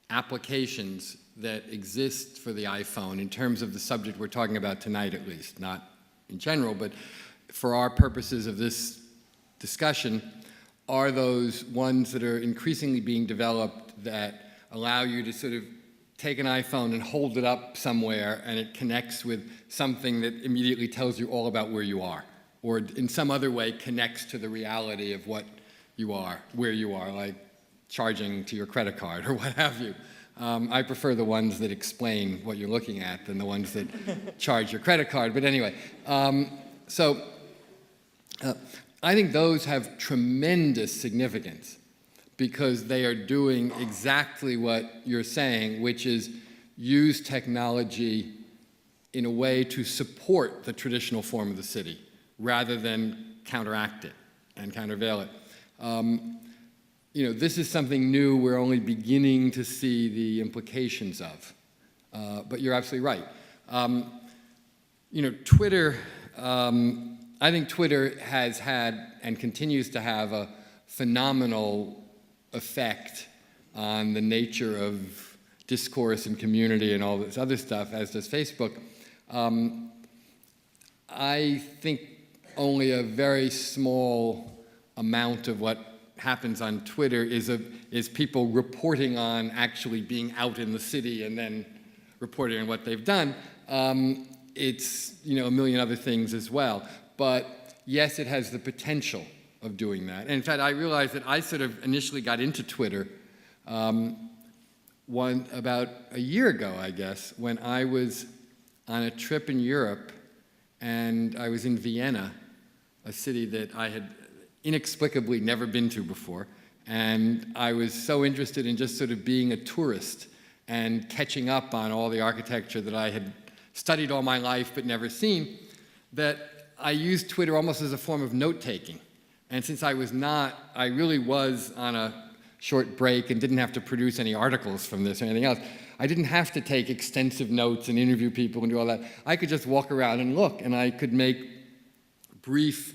applications that exist for the iPhone in terms of the subject we're talking about tonight, at least, not in general, but for our purposes of this discussion, are those ones that are increasingly being developed that allow you to sort of take an iPhone and hold it up somewhere and it connects with something that immediately tells you all about where you are, or in some other way connects to the reality of what you are, where you are, like charging to your credit card or what have you. I prefer the ones that explain what you're looking at than the ones that charge your credit card. But anyway, I think those have tremendous significance because they are doing exactly what you're saying, which is use technology in a way to support the traditional form of the city rather than counteract it and countervail it. This is something new we're only beginning to see the implications of. But you're absolutely right. Twitter, I think Twitter has had and continues to have a phenomenal effect on the nature of discourse and community and all this other stuff, as does Facebook. I think only a very small amount of what happens on Twitter is people reporting on actually being out in the city and then reporting on what they've done. It's a million other things as well. But yes, it has the potential of doing that. And in fact, I realized that I sort of initially got into Twitter about a year ago, I guess, when I was on a trip in Europe and I was in Vienna, a city that I had inexplicably never been to before. And I was so interested in just sort of being a tourist and catching up on all the architecture that I had studied all my life but never seen, that I used Twitter almost as a form of note-taking. And since I really was on a short break and didn't have to produce any articles from this or anything else, I didn't have to take extensive notes and interview people and do all that. I could just walk around and look, and I could make brief,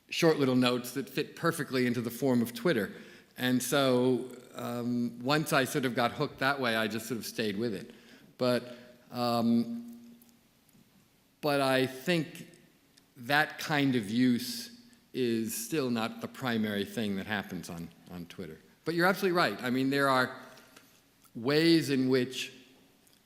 short little notes that fit perfectly into the form of Twitter. And so once I sort of got hooked that way, I just sort of stayed with it. But I think that kind of use is still not the primary thing that happens on Twitter. But you're absolutely right. I mean, there are ways in which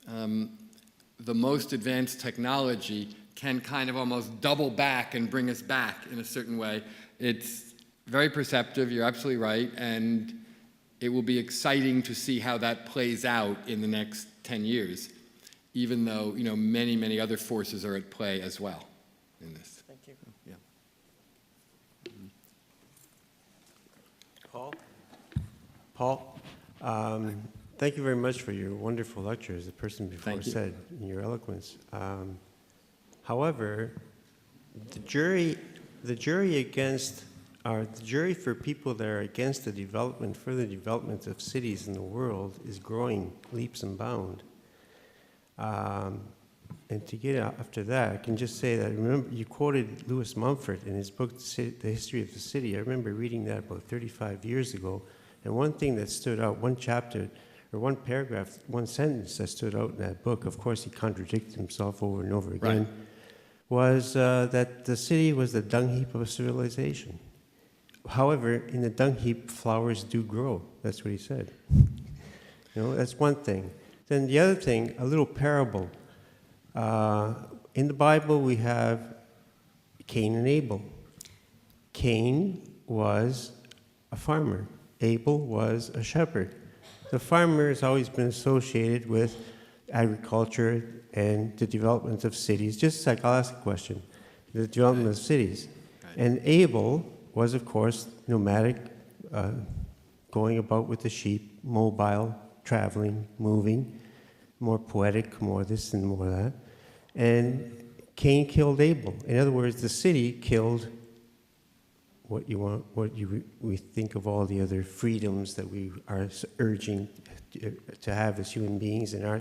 the most advanced technology can kind of almost double back and bring us back in a certain way. It's very perceptive, you're absolutely right, and it will be exciting to see how that plays out in the next 10 years, even though, many, many other forces are at play as well in this. Thank you. Yeah. Paul, thank you very much for your wonderful lecture, as the person before said, in your eloquence. However, the jury for people that are against the further development of cities in the world is growing leaps and bounds. And to get after that, I can just say that, remember, you quoted Lewis Mumford in his book, The History of the City. I remember reading that about 35 years ago. And one thing that stood out, one chapter, or one paragraph, one sentence that stood out in that book, of course he contradicted himself over and over again, was that the city was the dung heap of civilization. however, in the dung heap, flowers do grow. That's what he said. That's one thing. Then the other thing, a little parable. In the Bible, we have Cain and Abel. Cain was a farmer. Abel was a shepherd. The farmer has always been associated with agriculture and the development of cities. Just like, I'll ask a question, the development of cities. And Abel was, of course, nomadic, going about with the sheep, mobile, traveling, moving, more poetic, more this and more that. And Cain killed Abel. In other words, the city killed we think of all the other freedoms that we are urging to have as human beings in our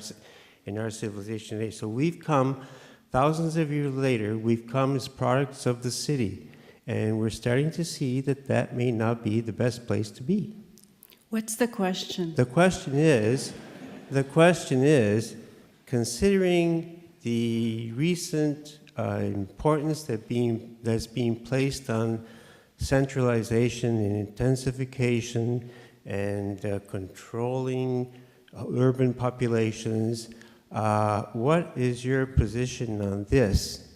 civilization today. So we've come, thousands of years later, we've come as products of the city. And we're starting to see that that may not be the best place to be. What's the question? The question is, considering the recent importance that's being placed on centralization and intensification and controlling urban populations, what is your position on this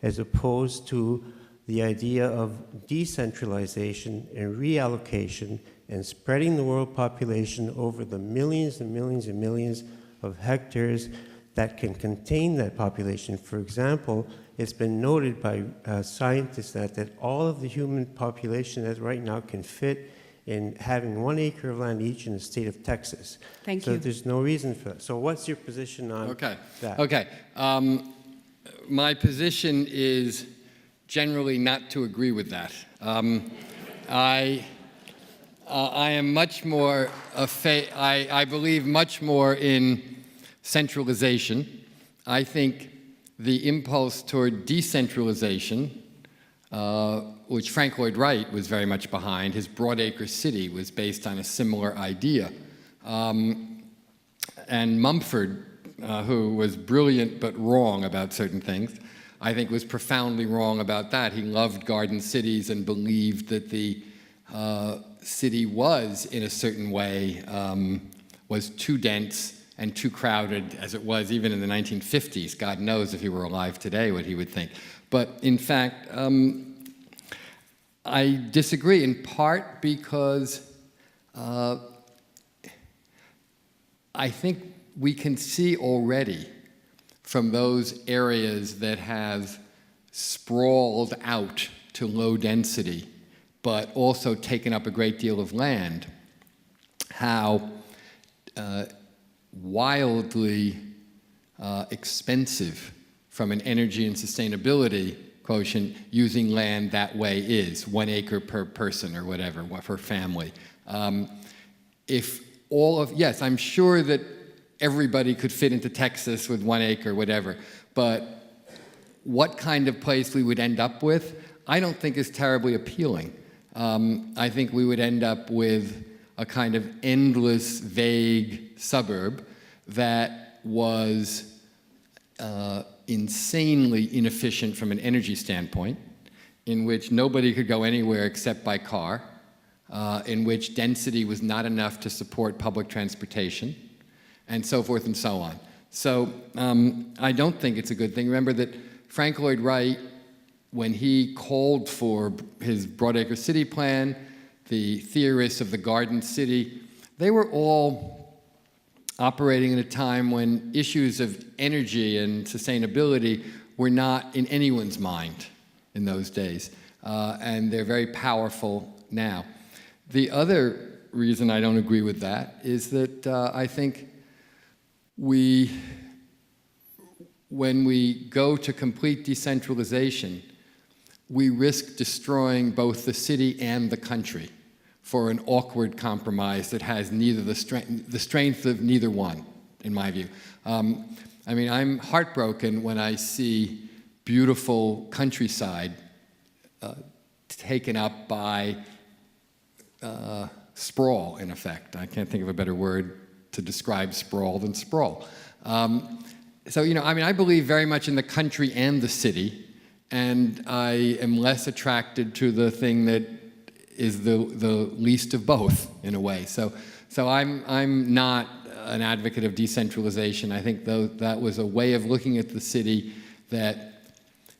as opposed to the idea of decentralization and reallocation and spreading the world population over the millions and millions and millions of hectares that can contain that population? For example, it's been noted by scientists that all of the human population that right now can fit in having 1 acre of land each in the state of Texas. Thank so you. There's no reason for that. So what's your position on that? Okay. My position is generally not to agree with that. I am much more, I believe much more in centralization. I think the impulse toward decentralization, which Frank Lloyd Wright was very much behind, his Broadacre City was based on a similar idea. And Mumford, who was brilliant but wrong about certain things, I think was profoundly wrong about that. He loved garden cities and believed that the city was, in a certain way, was too dense and too crowded as it was even in the 1950s. God knows if he were alive today what he would think. But in fact, I disagree in part because I think we can see already from those areas that have sprawled out to low density, but also taken up a great deal of land, how wildly expensive from an energy and sustainability quotient using land that way is, 1 acre per person or whatever, per family. Yes, I'm sure that everybody could fit into Texas with 1 acre, whatever, but what kind of place we would end up with, I don't think is terribly appealing. I think we would end up with a kind of endless, vague suburb that was insanely inefficient from an energy standpoint, in which nobody could go anywhere except by car, in which density was not enough to support public transportation, and so forth and so on. So I don't think it's a good thing. Remember that Frank Lloyd Wright, when he called for his Broadacre City plan, the theorists of the Garden City, they were all operating at a time when issues of energy and sustainability were not in anyone's mind in those days, and they're very powerful now. The other reason I don't agree with that is that I think when we go to complete decentralization, we risk destroying both the city and the country for an awkward compromise that has neither the strength of neither one, in my view. I mean, I'm heartbroken when I see beautiful countryside taken up by sprawl, in effect. I can't think of a better word to describe sprawl than sprawl. So, I mean, I believe very much in the country and the city, and I am less attracted to the thing that is the least of both, in a way. So I'm not an advocate of decentralization. I think that was a way of looking at the city that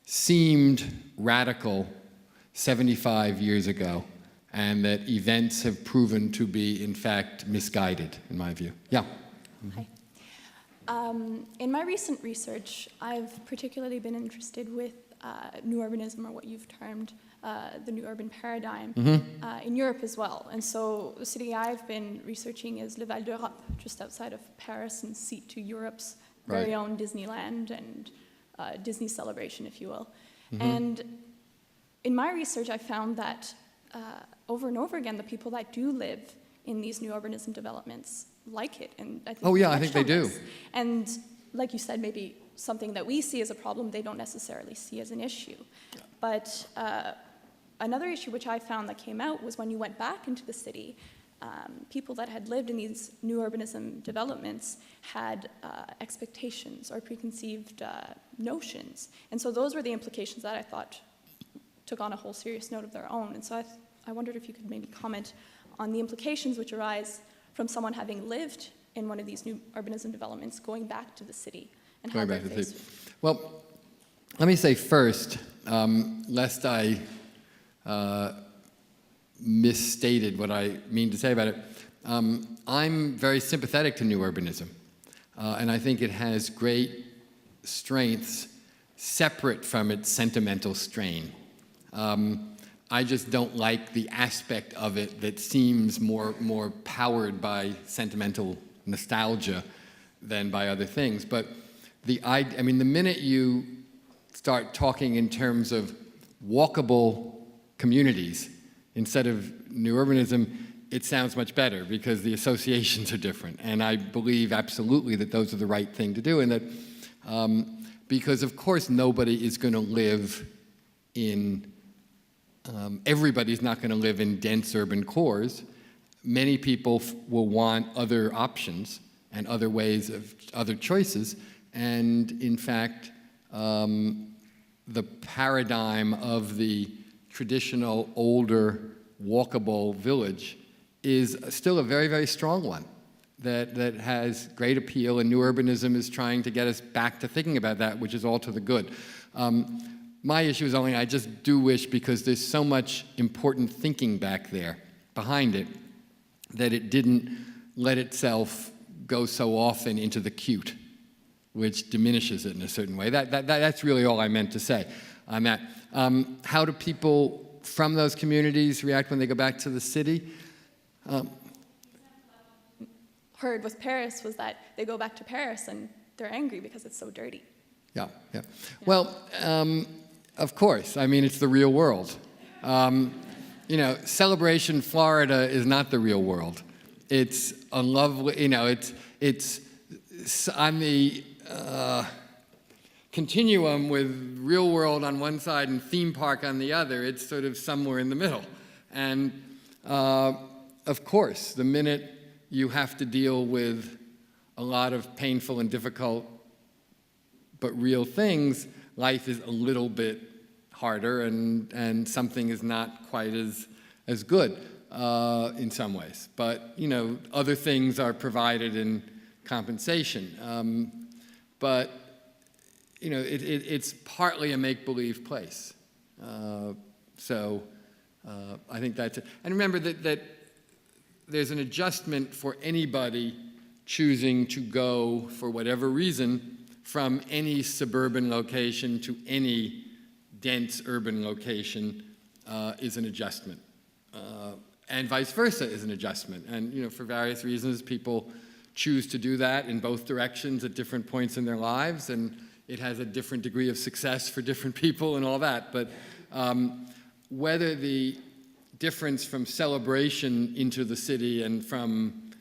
seemed radical 75 years ago, and that events have proven to be, in fact, misguided, in my view. Yeah. Hi. In my recent research, I've particularly been interested with new urbanism, or what you've termed the new urban paradigm, in Europe as well. And so the city I've been researching is Le Val d'Europe, just outside of Paris, and seat to Europe's very own Disneyland and Disney celebration, if you will. And in my research, I found that over and over again, the people that do live in these new urbanism developments like it. And I think I think they do. And like you said, maybe something that we see as a problem, they don't necessarily see as an issue. But another issue which I found that came out was when you went back into the city, people that had lived in these new urbanism developments had expectations or preconceived notions. And so those were the implications that I thought took on a whole serious note of their own. And so I wondered if you could maybe comment on the implications which arise from someone having lived in one of these new urbanism developments, going back to the city, and how they're faced with. Well, let me say first, lest I misstated what I mean to say about it, I'm very sympathetic to new urbanism, and I think it has great strengths separate from its sentimental strain. I just don't like the aspect of it that seems more powered by sentimental nostalgia than by other things. But I mean, the minute you start talking in terms of walkable communities instead of new urbanism, it sounds much better because the associations are different. And I believe absolutely that those are the right thing to do, and that because of course nobody is going to live in everybody's not going to live in dense urban cores. Many people will want other options and other ways of other choices. And in fact, the paradigm of the traditional, older, walkable village is still a very, very strong one that has great appeal, and new urbanism is trying to get us back to thinking about that, which is all to the good. My issue is only I just do wish, because there's so much important thinking back there behind it, that it didn't let itself go so often into the cute, which diminishes it in a certain way. That's really all I meant to say on that. How do people from those communities react when they go back to the city? Heard with Paris was that they go back to Paris and they're angry because it's so dirty. Yeah. Well, of course. I mean, it's the real world. Celebration, Florida is not the real world. It's a lovely, it's on the continuum with real world on one side and theme park on the other. It's sort of somewhere in the middle. And of course, the minute you have to deal with a lot of painful and difficult but real things, life is a little bit harder, and something is not quite as good in some ways. But, other things are provided in compensation. But, it's partly a make-believe place. So I think that's it. And remember that there's an adjustment for anybody choosing to go, for whatever reason, from any suburban location to any dense urban location is an adjustment. And vice versa is an adjustment. And for various reasons, people choose to do that in both directions at different points in their lives, and it has a different degree of success for different people and all that. But whether the difference from celebration into the city and from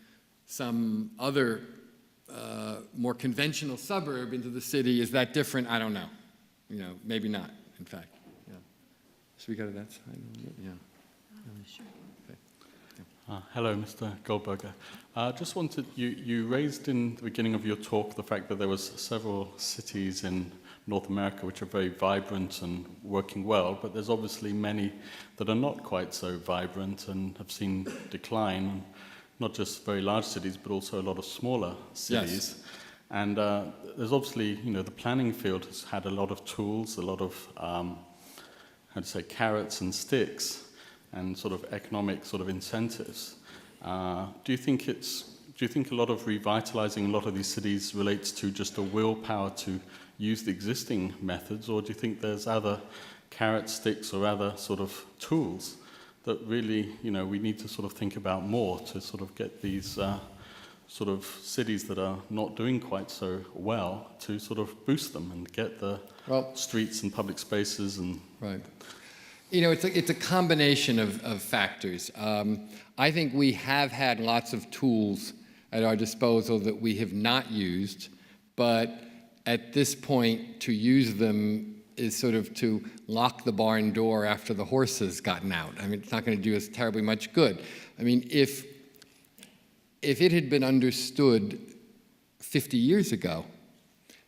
some other more conventional suburb into the city is that different, I don't know. Maybe not, in fact. Yeah. Should we go to that side? Yeah. Sure. Okay. Hello, Mr. Goldberger. Just wanted, you raised in the beginning of your talk the fact that there was several cities in North America, which are very vibrant and working well, but there's obviously many that are not quite so vibrant and have seen decline, not just very large cities, but also a lot of smaller cities. Yes. And there's obviously, the planning field has had a lot of tools, a lot of, carrots and sticks, and sort of economic sort of incentives. Do you think a lot of revitalizing a lot of these cities relates to just a willpower to use the existing methods, or do you think there's other carrot sticks or other sort of tools that really, we need to sort of think about more to sort of get these sort of cities that are not doing quite so well to sort of boost them and get the streets and public spaces and... Right. It's a combination of factors. I think we have had lots of tools at our disposal that we have not used, but at this point, to use them is sort of to lock the barn door after the horse has gotten out. I mean, it's not going to do us terribly much good. I mean, if it had been understood 50 years ago,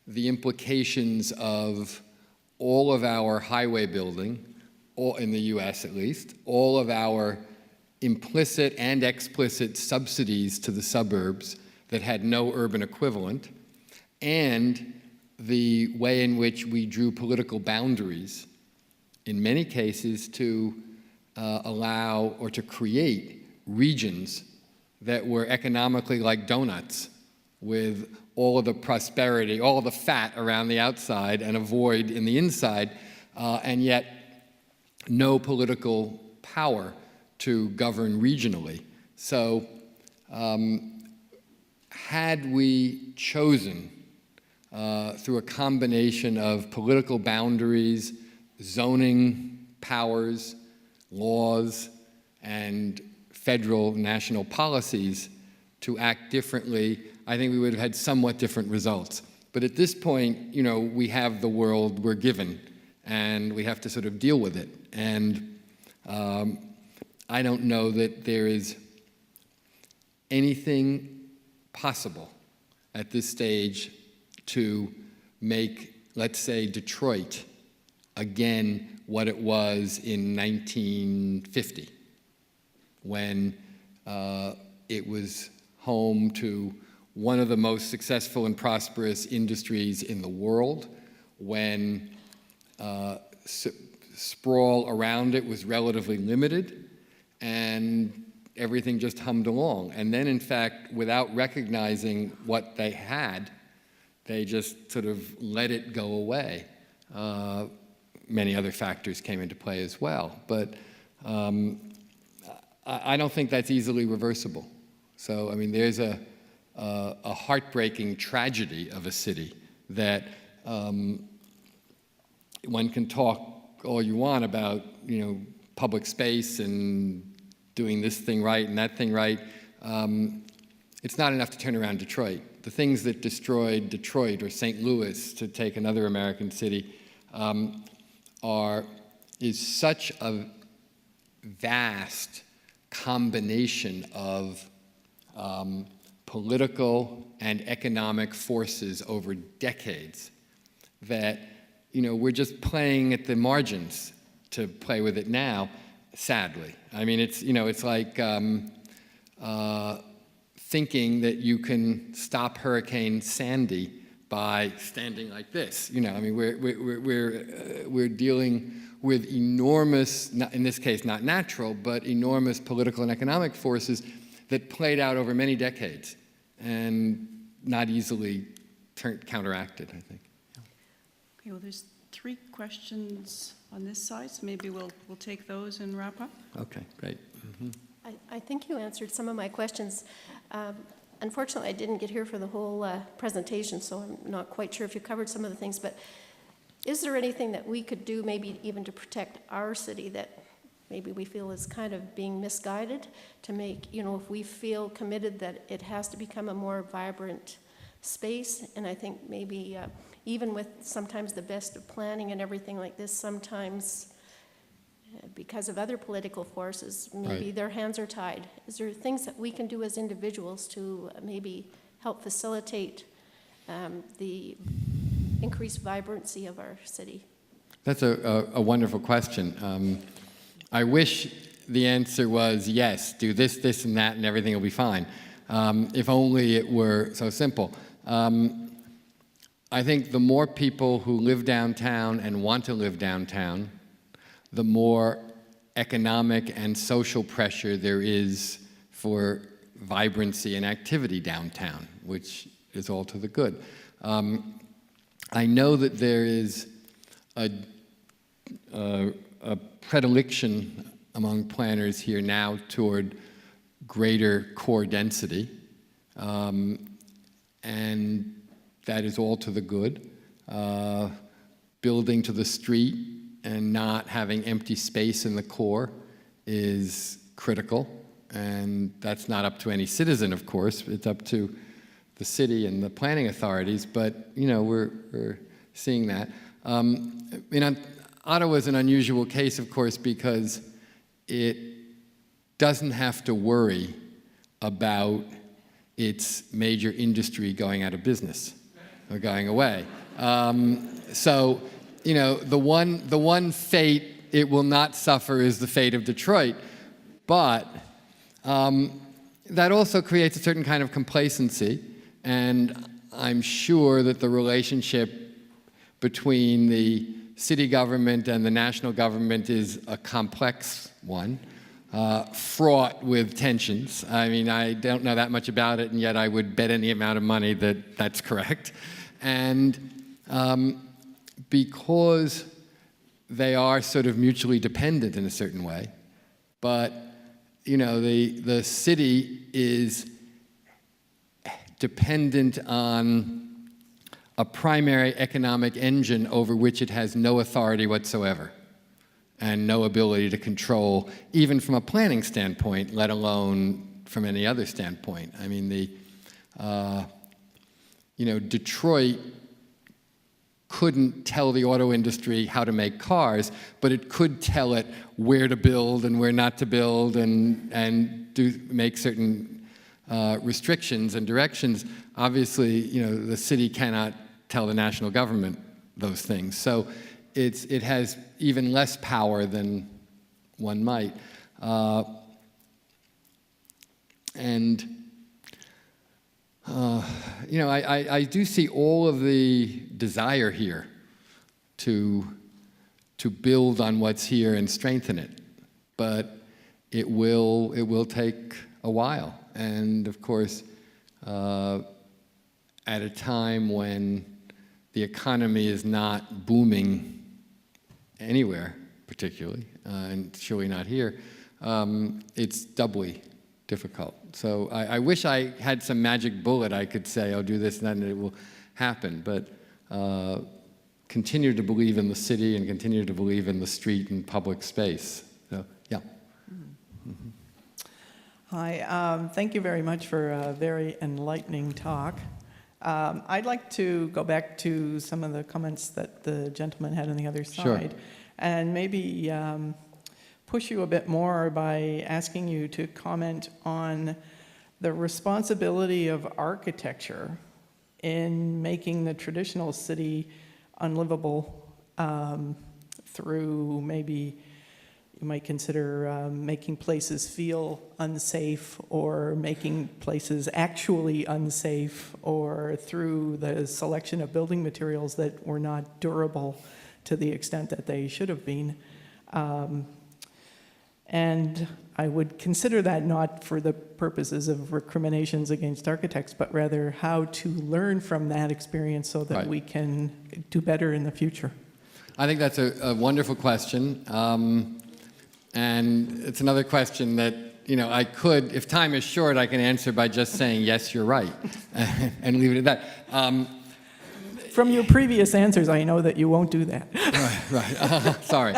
the implications of all of our highway building, all in the US at least, all of our implicit and explicit subsidies to the suburbs that had no urban equivalent, and the way in which we drew political boundaries, in many cases to allow or to create regions that were economically like donuts, with all of the prosperity, all of the fat around the outside and a void in the inside, and yet no political power to govern regionally. So had we chosen through a combination of political boundaries, zoning powers, laws, and federal national policies to act differently, I think we would have had somewhat different results. But at this point, we have the world we're given, and we have to sort of deal with it. And I don't know that there is anything possible at this stage to make, let's say, Detroit again what it was in 1950, when it was home to one of the most successful and prosperous industries in the world, when sprawl around it was relatively limited, and everything just hummed along. And then, in fact, without recognizing what they had, they just sort of let it go away. Many other factors came into play as well. But I don't think that's easily reversible. So, I mean, there's a heartbreaking tragedy of a city that one can talk all you want about, public space and doing this thing right and that thing right. It's not enough to turn around Detroit. The things that destroyed Detroit or St. Louis, to take another American city, is such a vast combination of political and economic forces over decades that, we're just playing at the margins to play with it now, sadly. I mean, it's like thinking that you can stop Hurricane Sandy by standing like this. I mean, we're dealing with enormous, in this case not natural, but enormous political and economic forces that played out over many decades and not easily counteracted, I think. Okay, well, there's 3 questions on this side, so maybe we'll take those and wrap up. Okay, great. Mm-hmm. I think you answered some of my questions. Unfortunately, I didn't get here for the whole presentation, so I'm not quite sure if you covered some of the things, but is there anything that we could do, maybe even to protect our city, that maybe we feel is kind of being misguided, to make, if we feel committed that it has to become a more vibrant space? And I think maybe even with sometimes the best of planning and everything like this, sometimes because of other political forces, maybe Right. their hands are tied. Is there things that we can do as individuals to maybe help facilitate the increase vibrancy of our city? That's a wonderful question. I wish the answer was yes, do this, this, and that, and everything will be fine. If only it were so simple. I think the more people who live downtown and want to live downtown, the more economic and social pressure there is for vibrancy and activity downtown, which is all to the good. I know that there is a predilection among planners here now toward greater core density, and that is all to the good. Building to the street and not having empty space in the core is critical, and that's not up to any citizen, of course. It's up to the city and the planning authorities, but you know, we're seeing that. Ottawa is an unusual case, of course, because it doesn't have to worry about its major industry going out of business or going away. So, you know, the one fate it will not suffer is the fate of Detroit, but that also creates a certain kind of complacency, and I'm sure that the relationship between the city government and the national government is a complex one, fraught with tensions. I mean, I don't know that much about it, and yet I would bet any amount of money that that's correct. And because they are sort of mutually dependent in a certain way, but you know, the city is dependent on a primary economic engine over which it has no authority whatsoever and no ability to control, even from a planning standpoint, let alone from any other standpoint. I mean, Detroit couldn't tell the auto industry how to make cars, but it could tell it where to build and where not to build and make certain restrictions and directions. Obviously, you know, the city cannot tell the national government those things. So it has even less power than one might. I do see all of the desire here to build on what's here and strengthen it, but it will take a while. And of course, at a time when the economy is not booming anywhere particularly, and surely not here, it's doubly difficult. So I wish I had some magic bullet I could say, I'll do this and that, and it will happen. But continue to believe in the city and continue to believe in the street and public space. So, yeah. Mm-hmm. Hi, thank you very much for a very enlightening talk. I'd like to go back to some of the comments that the gentleman had on the other side. Sure. And maybe push you a bit more by asking you to comment on the responsibility of architecture in making the traditional city unlivable through maybe you might consider making places feel unsafe or making places actually unsafe, or through the selection of building materials that were not durable to the extent that they should have been. And I would consider that not for the purposes of recriminations against architects, but rather how to learn from that experience so that we can do better in the future. I think that's a wonderful question. And it's another question that, you know, I could, if time is short, I can answer by just saying, yes, you're right, and leave it at that. From your previous answers, I know that you won't do that. Right. Sorry.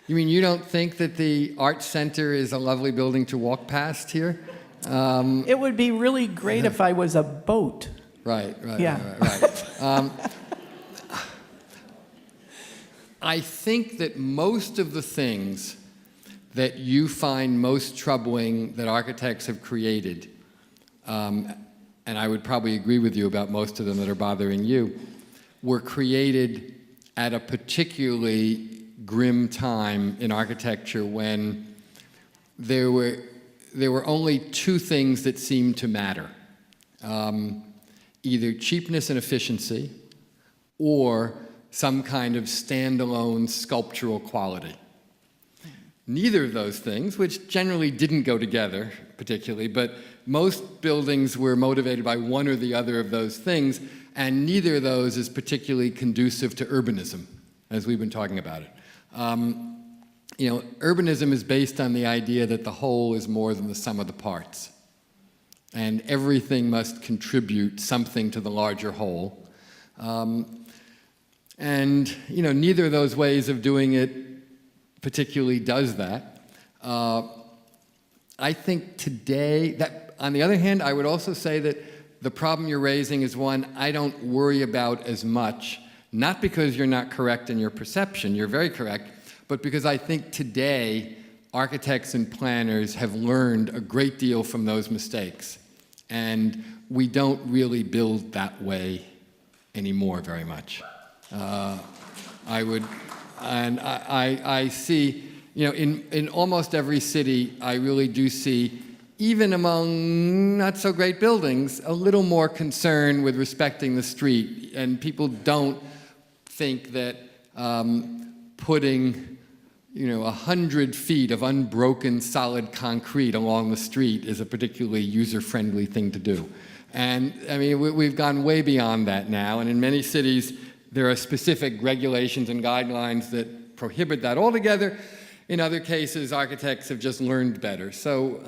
You mean you don't think that the Art Center is a lovely building to walk past here? It would be really great if I was a boat. Right. Yeah. Right. I think that most of the things that you find most troubling that architects have created and I would probably agree with you about most of them that are bothering you, were created at a particularly grim time in architecture when there were only two things that seemed to matter. Either cheapness and efficiency, or some kind of standalone sculptural quality. Neither of those things, which generally didn't go together particularly, but most buildings were motivated by one or the other of those things, and neither of those is particularly conducive to urbanism, as we've been talking about it. Urbanism is based on the idea that the whole is more than the sum of the parts, and everything must contribute something to the larger whole. Neither of those ways of doing it particularly does that. I think today, on the other hand, I would also say that the problem you're raising is one I don't worry about as much, not because you're not correct in your perception, you're very correct, but because I think today architects and planners have learned a great deal from those mistakes. And we don't really build that way anymore very much. I see, in almost every city, I really do see, even among not so great buildings, a little more concern with respecting the street. And people don't think that putting 100 feet of unbroken solid concrete along the street is a particularly user-friendly thing to do. And I mean, we've gone way beyond that now, and in many cities, there are specific regulations and guidelines that prohibit that altogether. In other cases, architects have just learned better. So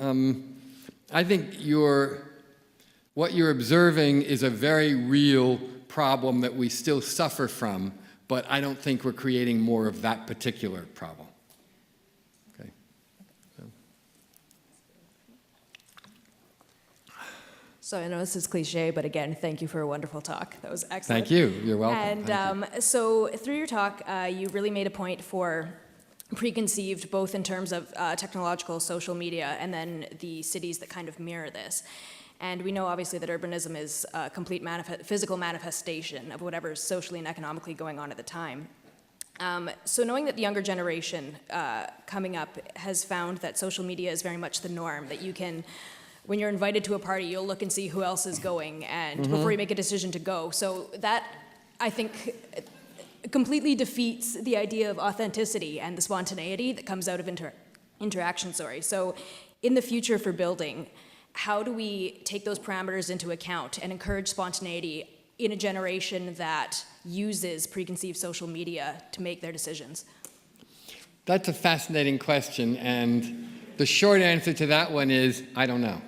I think what you're observing is a very real problem that we still suffer from, but I don't think we're creating more of that particular problem. Okay. So I know this is cliche, but again, thank you for a wonderful talk. That was excellent. Thank you. You're welcome. And so through your talk, you really made a point for preconceived, both in terms of technological, social media, and then the cities that kind of mirror this. And we know obviously that urbanism is a complete physical manifestation of whatever's socially and economically going on at the time. So knowing that the younger generation coming up has found that social media is very much the norm, that you can, when you're invited to a party, you'll look and see who else is going and before you make a decision to go. So that, I think, completely defeats the idea of authenticity and the spontaneity that comes out of interaction. So in the future for building, how do we take those parameters into account and encourage spontaneity in a generation that uses preconceived social media to make their decisions? That's a fascinating question, and the short answer to that one is, I don't know.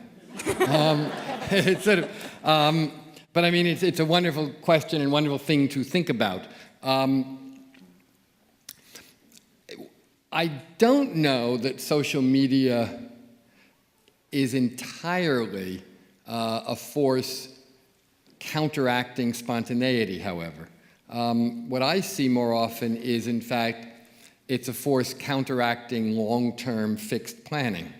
It's sort of, but I mean, it's a wonderful question and wonderful thing to think about. I don't know that social media is entirely a force counteracting spontaneity, however. What I see more often is, in fact, it's a force counteracting long-term fixed planning.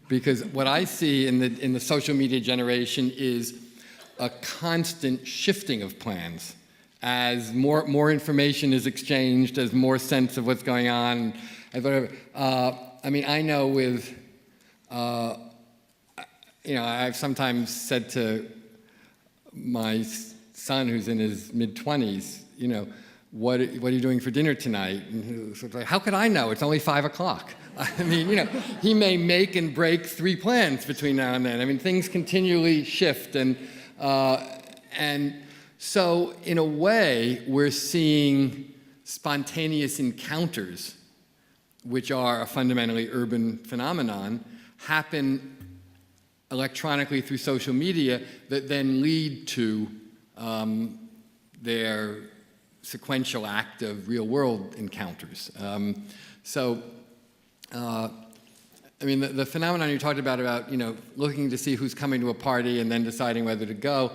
Because what I see in the social media generation is a constant shifting of plans. As more information is exchanged, as more sense of what's going on, as whatever. I mean, I know with, I've sometimes said to my son, who's in his mid-20s, what are you doing for dinner tonight? And he's like, how could I know? It's only 5 o'clock. I mean, he may make and break 3 plans between now and then. I mean, things continually shift, and so in a way, we're seeing spontaneous encounters, which are a fundamentally urban phenomenon, happen electronically through social media that then lead to their sequential act of real-world encounters. I mean, the phenomenon you talked about looking to see who's coming to a party and then deciding whether to go,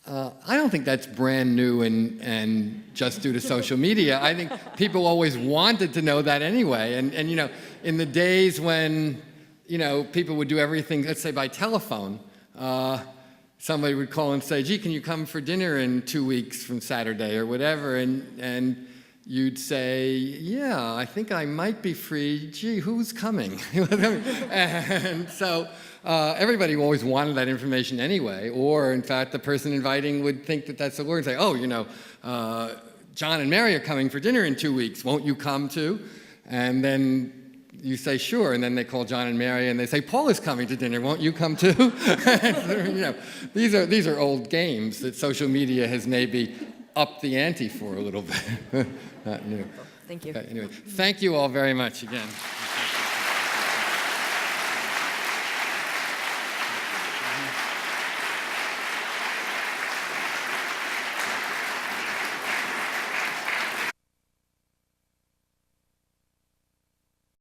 I don't think that's brand new and just due to social media. I think people always wanted to know that anyway. And in the days when, people would do everything, let's say by telephone, somebody would call and say, gee, can you come for dinner in 2 weeks from Saturday or whatever? And you'd say, yeah, I think I might be free. Gee, who's coming? And so everybody always wanted that information anyway. Or, in fact, the person inviting would think that that's the word and say, oh, you know, John and Mary are coming for dinner in 2 weeks. Won't you come too? And then you say, sure, and then they call John and Mary and they say, Paul is coming to dinner, won't you come too? You know, these are old games that social media has maybe upped the ante for a little bit. Not new. Thank you. Okay, anyway, thank you all very much again.